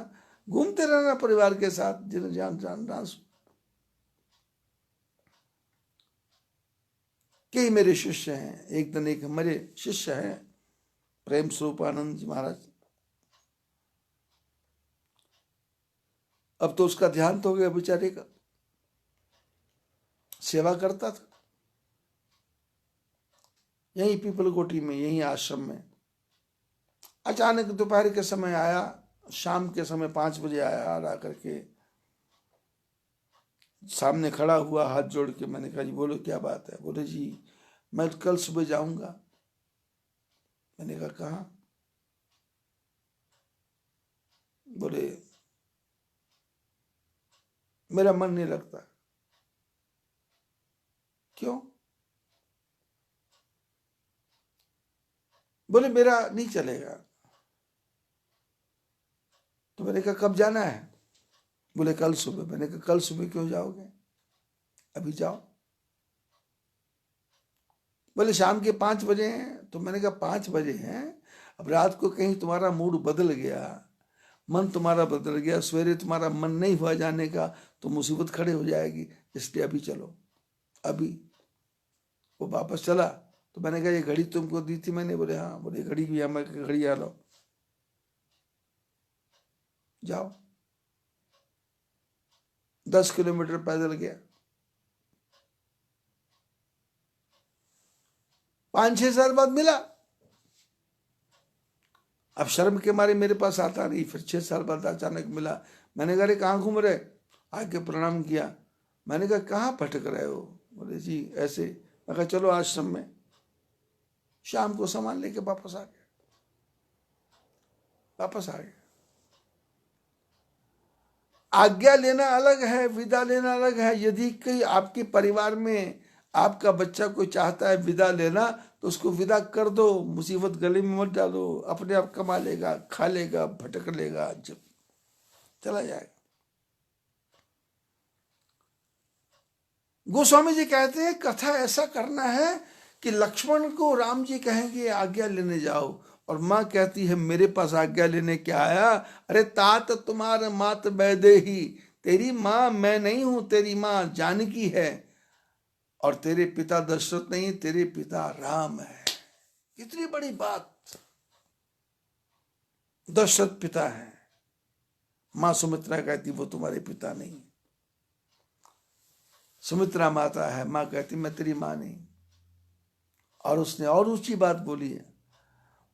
घूमते रहना परिवार के साथ, जिन्हें जान जान डांस। कई मेरे शिष्य हैं, एक दिन एक मेरे शिष्य हैं प्रेम स्वरूपानंद जी महाराज। अब तो उसका ध्यान तो हो गया बेचारे का, सेवा करता था यहीं पीपलकोटी में, यहीं आश्रम में। अचानक दोपहर के समय आया, शाम के समय 5 बजे आया, आ करके सामने खड़ा हुआ हाथ जोड़ के। मैंने कहा जी बोलो क्या बात है। बोले जी मैं कल सुबह जाऊंगा। मैंने कहा कहाँ। बोले मेरा मन नहीं लगता। क्यों। बोले मेरा नहीं चलेगा। तो मैंने कहा कब जाना है। बोले कल सुबह। मैंने कहा कल सुबह क्यों जाओगे, अभी जाओ। बोले शाम के 5 बजे हैं। तो मैंने कहा 5 बजे हैं, अब रात को कहीं तुम्हारा मूड बदल गया, मन तुम्हारा बदल गया, सवेरे तुम्हारा मन नहीं हुआ जाने का, तो मुसीबत खड़े हो जाएगी, इसलिए अभी चलो अभी। वो वापस चला। तो मैंने कहा ये घड़ी तुमको दी थी मैंने। बोले हाँ। बोले घड़ी भी मैं घड़ी आ लो, जाओ। 10 किलोमीटर पैदल गया। 5-6 साल बाद मिला। अब शर्म के मारे मेरे पास आता नहीं, फिर 6 साल बाद अचानक मिला। मैंने कहा कहाँ घूम रहे, आके प्रणाम किया। मैंने कहा कहाँ भटक रहे हो। बोले जी ऐसे। मैं कहा चलो आश्रम में। शाम को सामान लेके वापस आ गया, वापस आ गया। आज्ञा लेना अलग है, विदा लेना अलग है। यदि कोई आपके परिवार में आपका बच्चा कोई चाहता है विदा लेना, तो उसको विदा कर दो, मुसीबत गले में मत डालो। अपने आप कमा लेगा, खा लेगा, भटक लेगा, जब चला जाएगा। गोस्वामी जी कहते हैं कथा ऐसा करना है कि लक्ष्मण को राम जी कहेंगे आज्ञा लेने जाओ, और माँ कहती है मेरे पास आज्ञा लेने क्या आया। अरे तात तुम्हार मात बैदे ही, तेरी माँ मैं नहीं हूं, तेरी माँ जानकी है, और तेरे पिता दशरथ नहीं, तेरे पिता राम है। इतनी बड़ी बात। दशरथ पिता है, माँ सुमित्रा कहती वो तुम्हारे पिता नहीं। सुमित्रा माता है, माँ कहती मैं तेरी माँ नहीं। और उसने और ऊंची बात बोली है,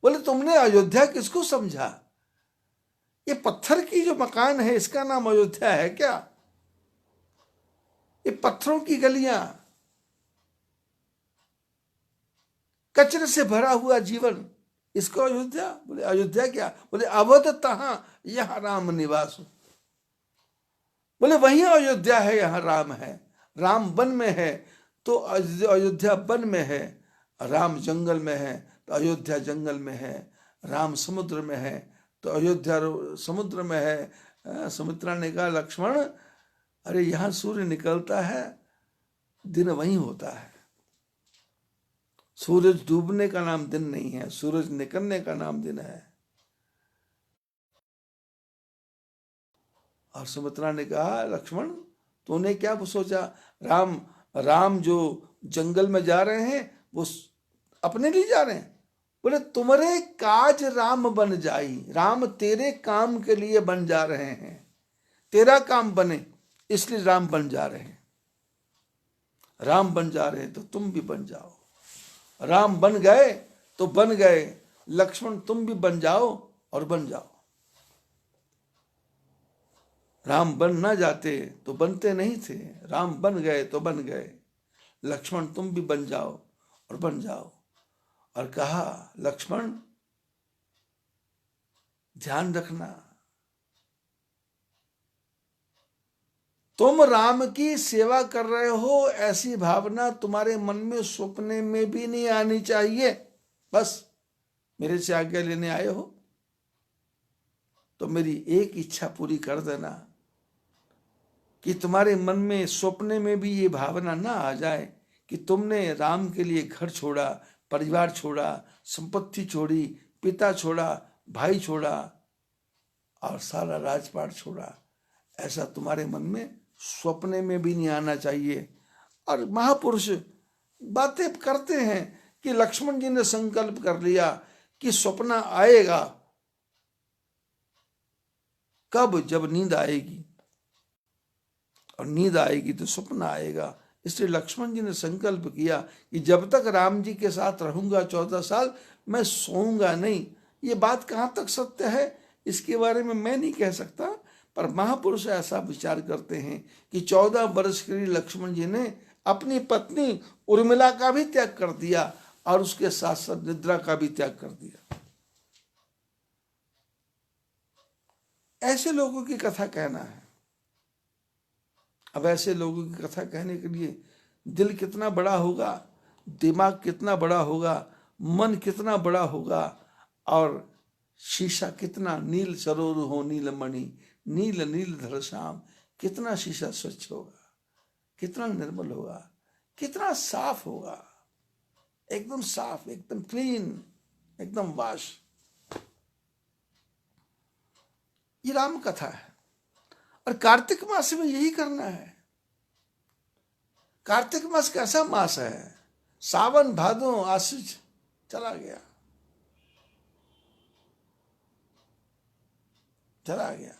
बोले तुमने अयोध्या किसको समझा? ये पत्थर की जो मकान है इसका नाम अयोध्या है क्या? ये पत्थरों की गलियां, कचरे से भरा हुआ जीवन, इसको अयोध्या? बोले अयोध्या क्या? बोले अवध तहां यहां राम निवास। बोले वही अयोध्या है, यहां राम है। राम वन में है तो अयोध्या वन में है, राम जंगल में है तो अयोध्या जंगल में है, राम समुद्र में है तो अयोध्या समुद्र में है। सुमित्रा ने कहा लक्ष्मण, अरे यहां सूर्य निकलता है, दिन वहीं होता है। सूरज डूबने का नाम दिन नहीं है, सूरज निकलने का नाम दिन है। और सुमित्रा ने कहा लक्ष्मण तूने क्या सोचा? राम जो जंगल में जा रहे हैं वो अपने लिए जा रहे हैं? बोले तुम्हारे काज राम बन जाई, राम तेरे काम के लिए बन जा रहे हैं, तेरा काम बने इसलिए राम बन जा रहे हैं। राम बन जा रहे हैं तो तुम भी बन जाओ। राम बन गए तो बन गए, लक्ष्मण तुम भी बन जाओ और बन जाओ। राम बन ना जाते तो बनते नहीं थे, राम बन गए तो बन गए। लक्ष्मण तुम भी बन जाओ और बन जाओ। और कहा लक्ष्मण ध्यान रखना, तुम राम की सेवा कर रहे हो ऐसी भावना तुम्हारे मन में सपने में भी नहीं आनी चाहिए। बस मेरे से आज्ञा लेने आए हो तो मेरी एक इच्छा पूरी कर देना कि तुम्हारे मन में सपने में भी ये भावना ना आ जाए कि तुमने राम के लिए घर छोड़ा, परिवार छोड़ा, संपत्ति छोड़ी, पिता छोड़ा, भाई छोड़ा और सारा राजपाट छोड़ा। ऐसा तुम्हारे मन में स्वप्ने में भी नहीं आना चाहिए। और महापुरुष बातें करते हैं कि लक्ष्मण जी ने संकल्प कर लिया कि स्वप्न आएगा कब? जब नींद आएगी, और नींद आएगी तो स्वप्न आएगा। इसलिए लक्ष्मण जी ने संकल्प किया कि जब तक राम जी के साथ रहूंगा 14 साल मैं सोऊंगा नहीं। ये बात कहां तक सत्य है इसके बारे में मैं नहीं कह सकता, पर महापुरुष ऐसा विचार करते हैं कि 14 वर्ष के लिए लक्ष्मण जी ने अपनी पत्नी उर्मिला का भी त्याग कर दिया और उसके साथ साथ निद्रा का भी त्याग कर दिया। ऐसे लोगों की कथा कहना है। अब ऐसे लोगों की कथा कहने के लिए दिल कितना बड़ा होगा, दिमाग कितना बड़ा होगा, मन कितना बड़ा होगा, और शीशा कितना नील सरोवर हो नीलमणि नील नील धर श्याम, कितना शीशा स्वच्छ होगा, कितना निर्मल होगा, कितना साफ होगा, एकदम साफ, एकदम क्लीन, एकदम वाश। ये राम कथा है। और कार्तिक मास में यही करना है। कार्तिक मास कैसा मास है? सावन भादो आश्विन चला गया, चला गया,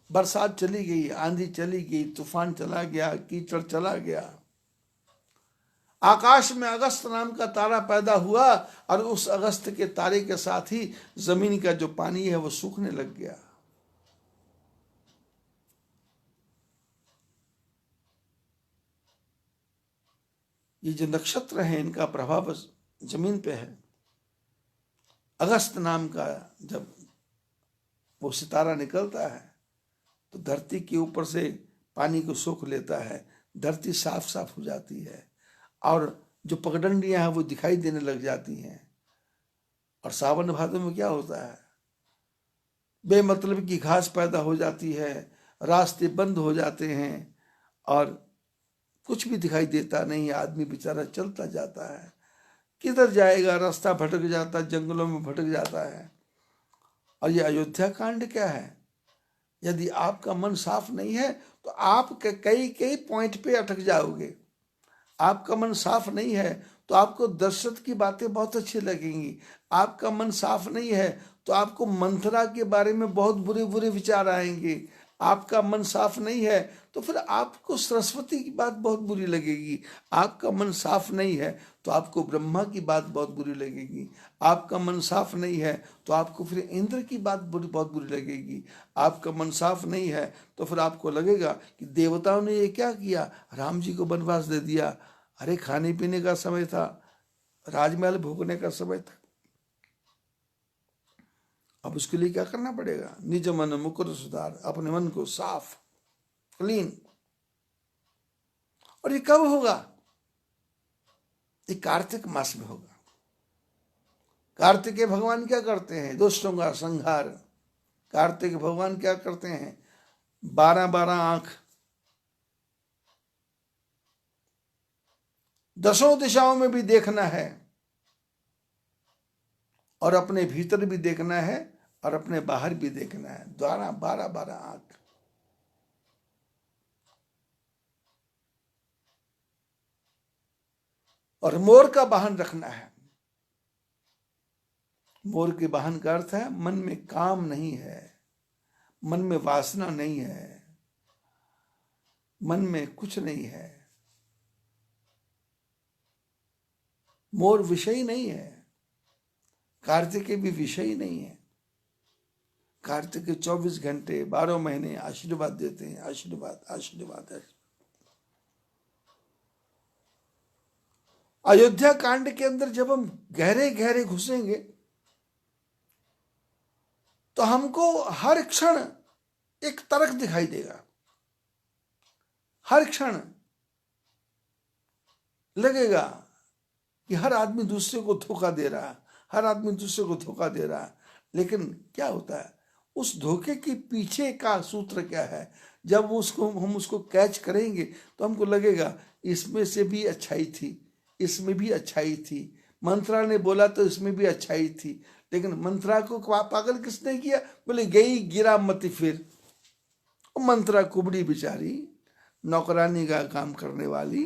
बरसात चली गई, आंधी चली गई, तूफान चला गया, कीचड़ चला गया। आकाश में अगस्त नाम का तारा पैदा हुआ और उस अगस्त के तारे के साथ ही जमीन का जो पानी है वो सूखने लग गया। ये जो नक्षत्र हैं इनका प्रभाव जमीन पे है। अगस्त नाम का जब वो सितारा निकलता है तो धरती के ऊपर से पानी को सोख लेता है, धरती साफ साफ हो जाती है और जो पगडंडियां हैं वो दिखाई देने लग जाती हैं। और सावन भादों में क्या होता है? बेमतलब की घास पैदा हो जाती है, रास्ते बंद हो जाते हैं और कुछ भी दिखाई देता नहीं। आदमी बेचारा चलता जाता है, किधर जाएगा, रास्ता भटक जाता, जंगलों में भटक जाता है। और ये अयोध्या कांड क्या है? यदि आपका मन साफ नहीं है तो आप कई कई पॉइंट पे अटक जाओगे। आपका मन साफ नहीं है तो आपको दशरथ की बातें बहुत अच्छी लगेंगी। आपका मन साफ नहीं है तो आपको मंथरा के बारे में बहुत बुरे बुरे विचार आएंगे। आपका मन साफ नहीं है तो फिर आपको सरस्वती की बात बहुत बुरी लगेगी। आपका मन साफ नहीं है तो आपको ब्रह्मा की बात बहुत बुरी लगेगी। आपका मन साफ नहीं है तो आपको फिर इंद्र की बात बहुत बुरी लगेगी। आपका मन साफ नहीं है तो फिर आपको लगेगा कि देवताओं ने ये क्या किया, राम जी को वनवास दे दिया। अरे खाने पीने का समय था, राजमहल भोगने का समय था। अब उसके लिए क्या करना पड़ेगा, निज मन मुकुर सुधार, अपने मन को साफ क्लीन। और ये कब होगा, ये कार्तिक मास में होगा। कार्तिकेय भगवान क्या करते हैं, दुष्टों का संहार। कार्तिक भगवान क्या करते हैं, 12-12 आंख, 10 दिशाओं में भी देखना है और अपने भीतर भी देखना है और अपने बाहर भी देखना है। 12-12 आंख। और मोर का वाहन रखना है। मोर के वाहन का अर्थ है मन में काम नहीं है, मन में वासना नहीं है, मन में कुछ नहीं है। मोर विषय नहीं है, कार्तिकेय भी विषय नहीं है। कार्तिकेय 24 घंटे 12 महीने आशीर्वाद देते हैं, आशीर्वाद आशीर्वाद। अयोध्या कांड के अंदर जब हम गहरे गहरे घुसेंगे तो हमको हर क्षण एक तर्क दिखाई देगा। हर क्षण लगेगा कि हर आदमी दूसरे को धोखा दे रहा है, हर आदमी दूसरे को धोखा दे रहा है। लेकिन क्या होता है, उस धोखे के पीछे का सूत्र क्या है। जब हम उसको कैच करेंगे तो हमको लगेगा इसमें से भी अच्छाई थी, इसमें भी अच्छाई थी। मंत्रा ने बोला तो इसमें भी अच्छाई थी, लेकिन मंत्रा को पागल किसने किया, बोले गई गिरा मत फिर। मंत्रा कुबड़ी बेचारी, नौकरानी का काम करने वाली,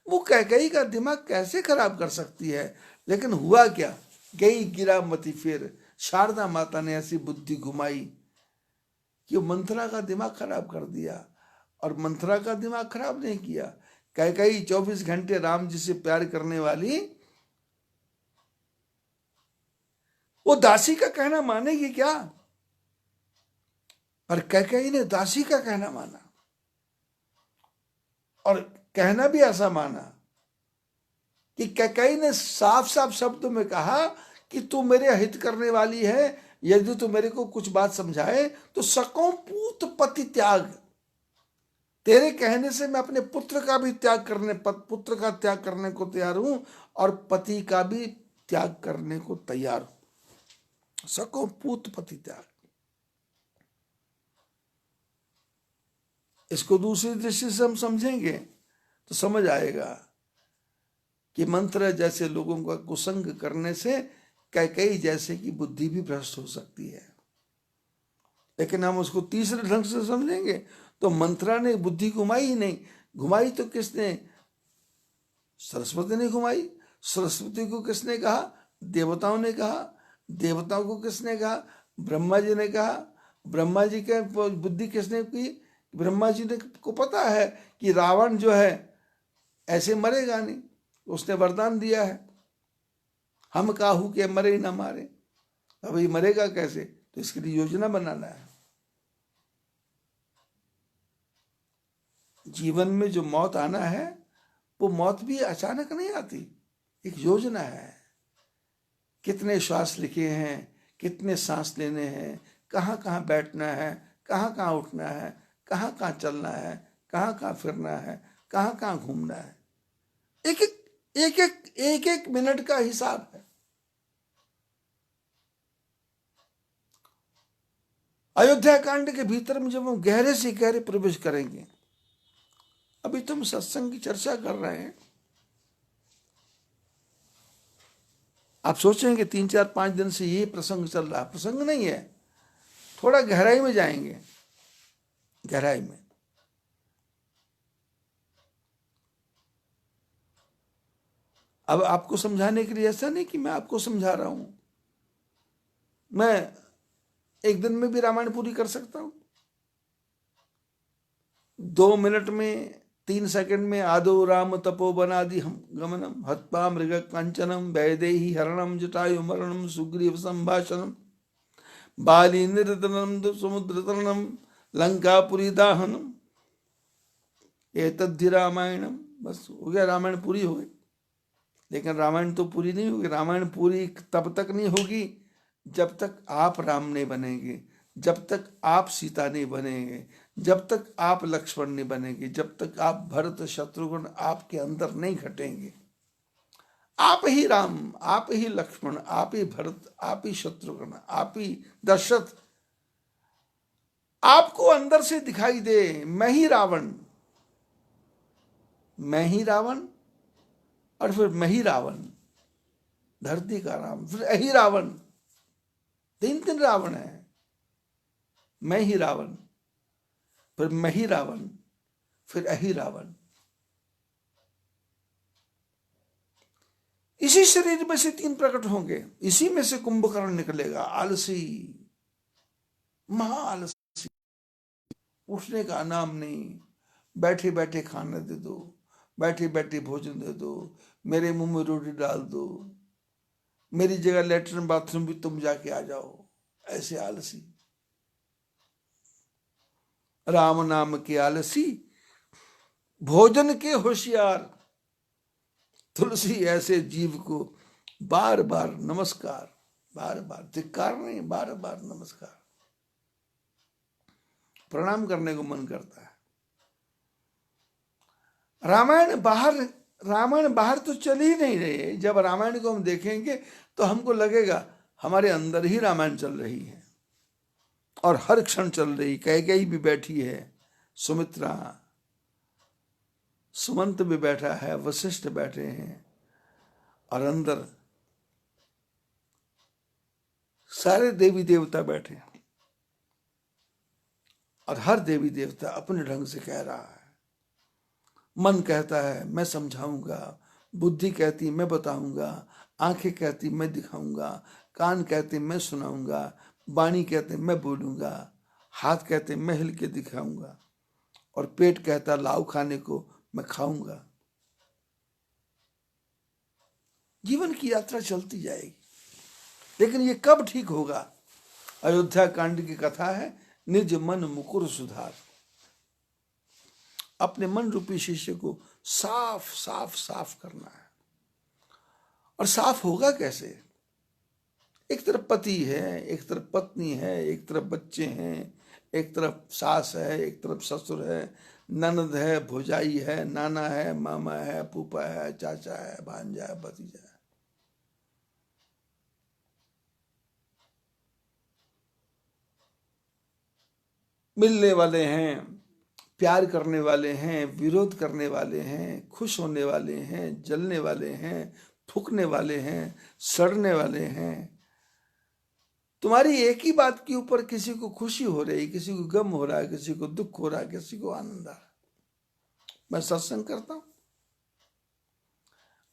वो कैकेयी का दिमाग कैसे खराब कर सकती है। लेकिन हुआ क्या, गई गिरा मती फिर। शारदा माता ने ऐसी बुद्धि घुमाई कि मंथरा का दिमाग खराब कर दिया। और मंथरा का दिमाग खराब नहीं किया, कैकेयी 24 घंटे राम जी से प्यार करने वाली, वो दासी का कहना मानेगी क्या। और कैकेयी ने दासी का कहना माना, और कहना भी ऐसा माना कि कैकेयी ने साफ साफ शब्दों में कहा कि तू मेरे हित करने वाली है, यदि तू मेरे को कुछ बात समझाए तो सकों पूत पति त्याग। तेरे कहने से मैं अपने पुत्र का भी पुत्र का त्याग करने को तैयार हूं और पति का भी त्याग करने को तैयार हूं। सकों पूत पति त्याग। इसको दूसरी दृष्टि से हम समझेंगे तो समझ आएगा कि मंत्र जैसे लोगों का कुसंग करने से कैकेयी जैसे की बुद्धि भी भ्रष्ट हो सकती है। लेकिन हम उसको तीसरे ढंग से समझेंगे तो मंत्रा ने बुद्धि घुमाई ही नहीं। घुमाई तो किसने, सरस्वती ने घुमाई। सरस्वती को किसने कहा, देवताओं ने कहा। देवताओं को किसने कहा, ब्रह्मा जी ने कहा। ब्रह्मा जी के बुद्धि किसने की, ब्रह्मा जी ने को पता है कि रावण जो है ऐसे मरेगा नहीं, उसने वरदान दिया है, हम काहू के मरे ना मारे। अब ये मरेगा कैसे, तो इसके लिए योजना बनाना है। जीवन में जो मौत आना है वो मौत भी अचानक नहीं आती, एक योजना है। कितने श्वास लिखे हैं, कितने सांस लेने हैं, कहाँ कहाँ बैठना है, कहाँ कहाँ उठना है, कहाँ कहाँ चलना है, कहाँ कहाँ फिरना है, कहाँ कहाँ घूमना है। एक एक मिनट का हिसाब है। अयोध्या कांड के भीतर में जब हम गहरे से गहरे प्रवेश करेंगे, अभी तुम सत्संग की चर्चा कर रहे हैं, आप सोचेंगे 3-4-5 दिन से ये प्रसंग चल रहा, प्रसंग नहीं है। थोड़ा गहराई में जाएंगे, गहराई में। अब आपको समझाने के लिए ऐसा नहीं कि मैं आपको समझा रहा हूं, मैं एक दिन में भी रामायण पूरी कर सकता हूं। 2 मिनट में, 3 सेकंड में आदो राम तपोवनादि हम गमनम हत्वा मृग कांचनम वैदेही हरणम जटायु मरणम सुग्रीव संभाषणम बाली निर्दनम समुद्र तरणम लंकापुरी दाहनम एतद्धि रामायणम। बस हो गया, रामायण पूरी हो गई। लेकिन रामायण तो पूरी नहीं होगी। रामायण पूरी तब तक नहीं होगी जब तक आप राम नहीं बनेंगे, जब तक आप सीता नहीं बनेंगे, जब तक आप लक्ष्मण नहीं बनेंगे, जब तक आप भरत शत्रुघ्न आपके अंदर नहीं घटेंगे। आप ही राम, आप ही लक्ष्मण, आप ही भरत, आप ही शत्रुघ्न, आप ही दशरथ आपको अंदर से दिखाई दे। मैं ही रावण, मैं ही रावण, और फिर मैं ही रावण, धरती का राम, फिर अही रावण। 3 रावण है। मैं ही रावण, फिर मैं ही रावण, फिर अही रावण। इसी शरीर में से 3 प्रकट होंगे, इसी में से कुंभकर्ण निकलेगा। आलसी, महाआलसी, उठने का नाम नहीं। बैठे बैठे खाना दे दो, बैठे बैठे भोजन दे दो, मेरे मुंह में रोटी डाल दो, मेरी जगह लेटरिन बाथरूम भी तुम जाके आ जाओ। ऐसे आलसी, राम नाम के आलसी, भोजन के होशियार, तुलसी ऐसे जीव को बार बार नमस्कार, बार बार धिक्कार नहीं, बार बार नमस्कार, प्रणाम करने को मन करता है। रामायण बाहर तो चल ही नहीं रही। जब रामायण को हम देखेंगे तो हमको लगेगा हमारे अंदर ही रामायण चल रही है, और हर क्षण चल रही। कैकेयी भी बैठी है, सुमित्रा, सुमंत भी बैठा है, वशिष्ठ बैठे हैं, और अंदर सारे देवी देवता बैठे हैं, और हर देवी देवता अपने ढंग से कह रहा है। मन कहता है मैं समझाऊंगा, बुद्धि कहती मैं बताऊंगा, आंखें कहती मैं दिखाऊंगा, कान कहते मैं सुनाऊंगा, वाणी कहते मैं बोलूंगा, हाथ कहते मैं हिल के दिखाऊंगा, और पेट कहता लाओ खाने को मैं खाऊंगा। जीवन की यात्रा चलती जाएगी, लेकिन ये कब ठीक होगा? अयोध्या कांड की कथा है, निज मन मुकुर सुधार। अपने मन रूपी शिष्य को साफ साफ साफ करना है। और साफ होगा कैसे? एक तरफ पति है, एक तरफ पत्नी है, एक तरफ बच्चे हैं, एक तरफ सास है, एक तरफ ससुर है, ननद है, भौजाई है, नाना है, मामा है, फूफा है, चाचा है, भांजा है, भतीजा है। मिलने वाले हैं, प्यार करने वाले हैं, विरोध करने वाले हैं, खुश होने वाले हैं, जलने वाले हैं, फूकने वाले हैं, सड़ने वाले हैं। तुम्हारी एक ही बात के ऊपर किसी को खुशी हो रही, किसी को गम हो रहा है, किसी को दुख हो रहा है, किसी को आनंद आ रहा है। मैं सत्संग करता हूं,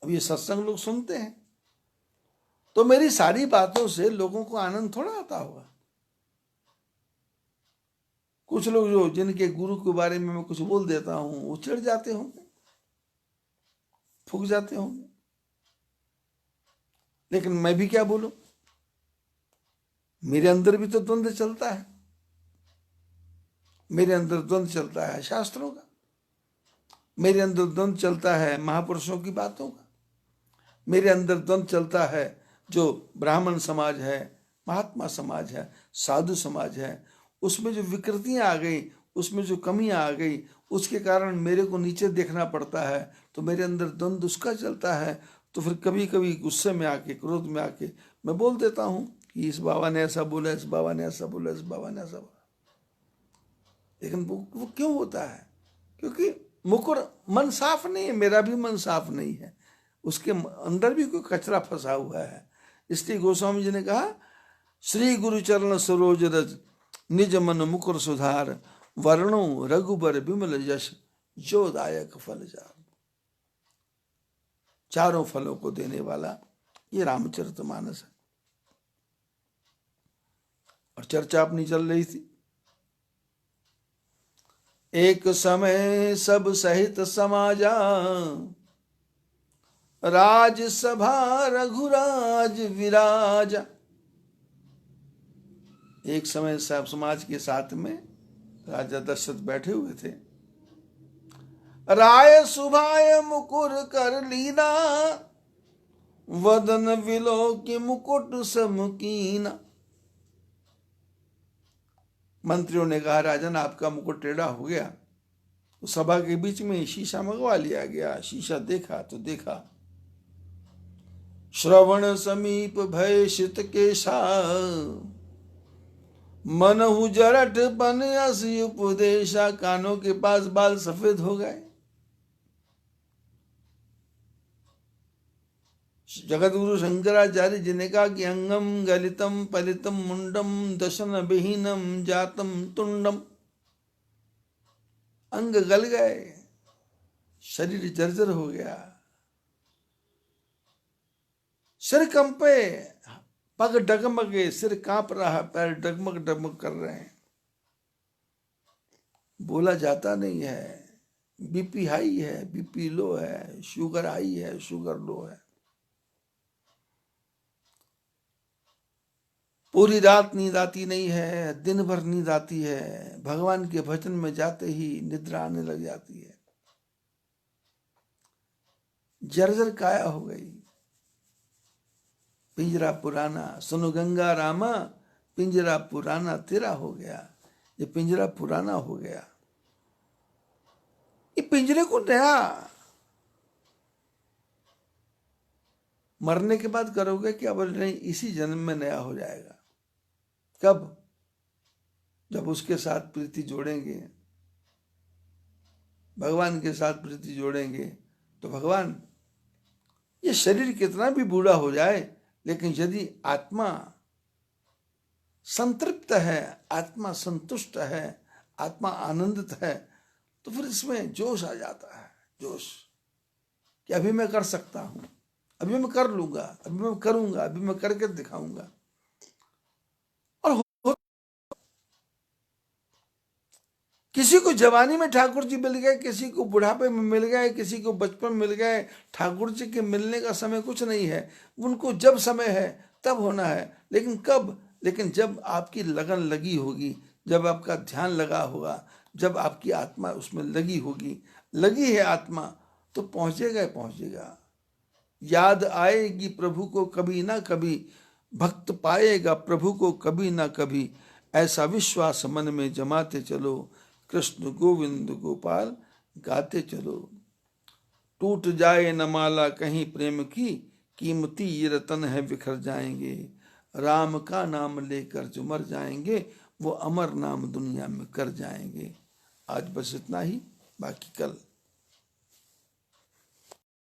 अब ये सत्संग लोग सुनते हैं, तो मेरी सारी बातों से लोगों को आनंद थोड़ा आता होगा। कुछ लोग जो जिनके गुरु के बारे में मैं कुछ बोल देता हूं, वो चिढ़ जाते होंगे, फूक जाते होंगे, लेकिन मैं भी क्या बोलूं? मेरे अंदर भी तो द्वंद्व चलता है। मेरे अंदर द्वंद्व चलता है शास्त्रों का, मेरे अंदर द्वंद्व चलता है महापुरुषों की बातों का, मेरे अंदर द्वंद्व चलता है जो ब्राह्मण समाज है, महात्मा समाज है, साधु समाज है, उसमें जो विकृतियां आ गई, उसमें जो कमियां आ गई, उसके कारण मेरे को नीचे देखना पड़ता है। तो मेरे अंदर द्वंद्व उसका चलता है। तो फिर कभी कभी गुस्से में आके, क्रोध में आके मैं बोल देता हूं कि इस बाबा ने ऐसा बोला, इस बाबा ने ऐसा बोला, इस बाबा ने ऐसा बोला। लेकिन वो क्यों होता है? क्योंकि मुकुर मन साफ नहीं है, मेरा भी मन साफ नहीं है, उसके अंदर भी कोई कचरा फंसा हुआ है। इसलिए गोस्वामी जी ने कहा, श्री गुरु चरण सरोज रज निज मन मुकुर सुधार, वर्णो रघुबर विमल यश जो दायक फल जार। चारों फलों को देने वाला ये रामचरितमानस है। और चर्चा अपनी चल रही थी। एक समय सब सहित समाजा, राजसभा रघुराज विराजा। एक समय सब समाज के साथ में राजा दशरथ बैठे हुए थे। राय सुभाय मुकुर कर लीना, वदन विलो की मुकुट समकीना। मंत्रियों ने कहा, राजन आपका मुकुट टेढ़ा हो गया। तो सभा के बीच में शीशा मंगवा लिया गया। शीशा देखा तो देखा, श्रवण समीप भय शित केशा, मनहु जरठ बन अस उपदेशा। कानों के पास बाल सफेद हो गए। जगत गुरु शंकराचार्य जी ने कहा कि अंगम गलितम पलितम मुंडम दशन विहीनम जातम तुंडम। अंग गल गए, शरीर जर्जर हो गया, सिर कंपे, पग डगमगे, सिर कांप रहा, पैर डगमग डगमग कर रहे हैं, बोला जाता नहीं है, बीपी हाई है, बीपी लो है, शुगर हाई है, शुगर लो है। पूरी रात नींद आती नहीं है, दिन भर नींद आती है, भगवान के भजन में जाते ही निद्रा आने लग जाती है। जर्जर काया हो गई। पिंजरा पुराना, सुनो गंगा रामा, पिंजरा पुराना तेरा हो गया। ये पिंजरा पुराना हो गया। ये पिंजरे को नया मरने के बाद करोगे क्या? बोले नहीं, इसी जन्म में नया हो जाएगा। कब? जब उसके साथ प्रीति जोड़ेंगे, भगवान के साथ प्रीति जोड़ेंगे, तो भगवान, ये शरीर कितना भी बूढ़ा हो जाए, लेकिन यदि आत्मा संतृप्त है, आत्मा संतुष्ट है, आत्मा आनंदित है, तो फिर इसमें जोश आ जाता है। जोश कि अभी मैं कर सकता हूं, अभी मैं कर लूंगा, अभी मैं करूंगा, अभी मैं करके दिखाऊंगा। और किसी को जवानी में ठाकुर जी मिल गए, किसी को बुढ़ापे में मिल गए, किसी को बचपन मिल गए। ठाकुर जी के मिलने का समय कुछ नहीं है, उनको जब समय है तब होना है। लेकिन कब? लेकिन जब आपकी लगन लगी होगी, जब आपका ध्यान लगा होगा, जब आपकी आत्मा उसमें लगी होगी। लगी है आत्मा तो पहुंचेगा ही पहुंचेगा। याद आएगी प्रभु को कभी ना कभी, भक्त पाएगा प्रभु को कभी ना कभी। ऐसा विश्वास मन में जमाते चलो, कृष्ण गोविंद गोपाल गाते चलो। टूट जाए न माला कहीं प्रेम की, कीमती ये रतन है बिखर जाएंगे। राम का नाम लेकर जो मर जाएंगे, वो अमर नाम दुनिया में कर जाएंगे। आज बस इतना ही, बाकी कल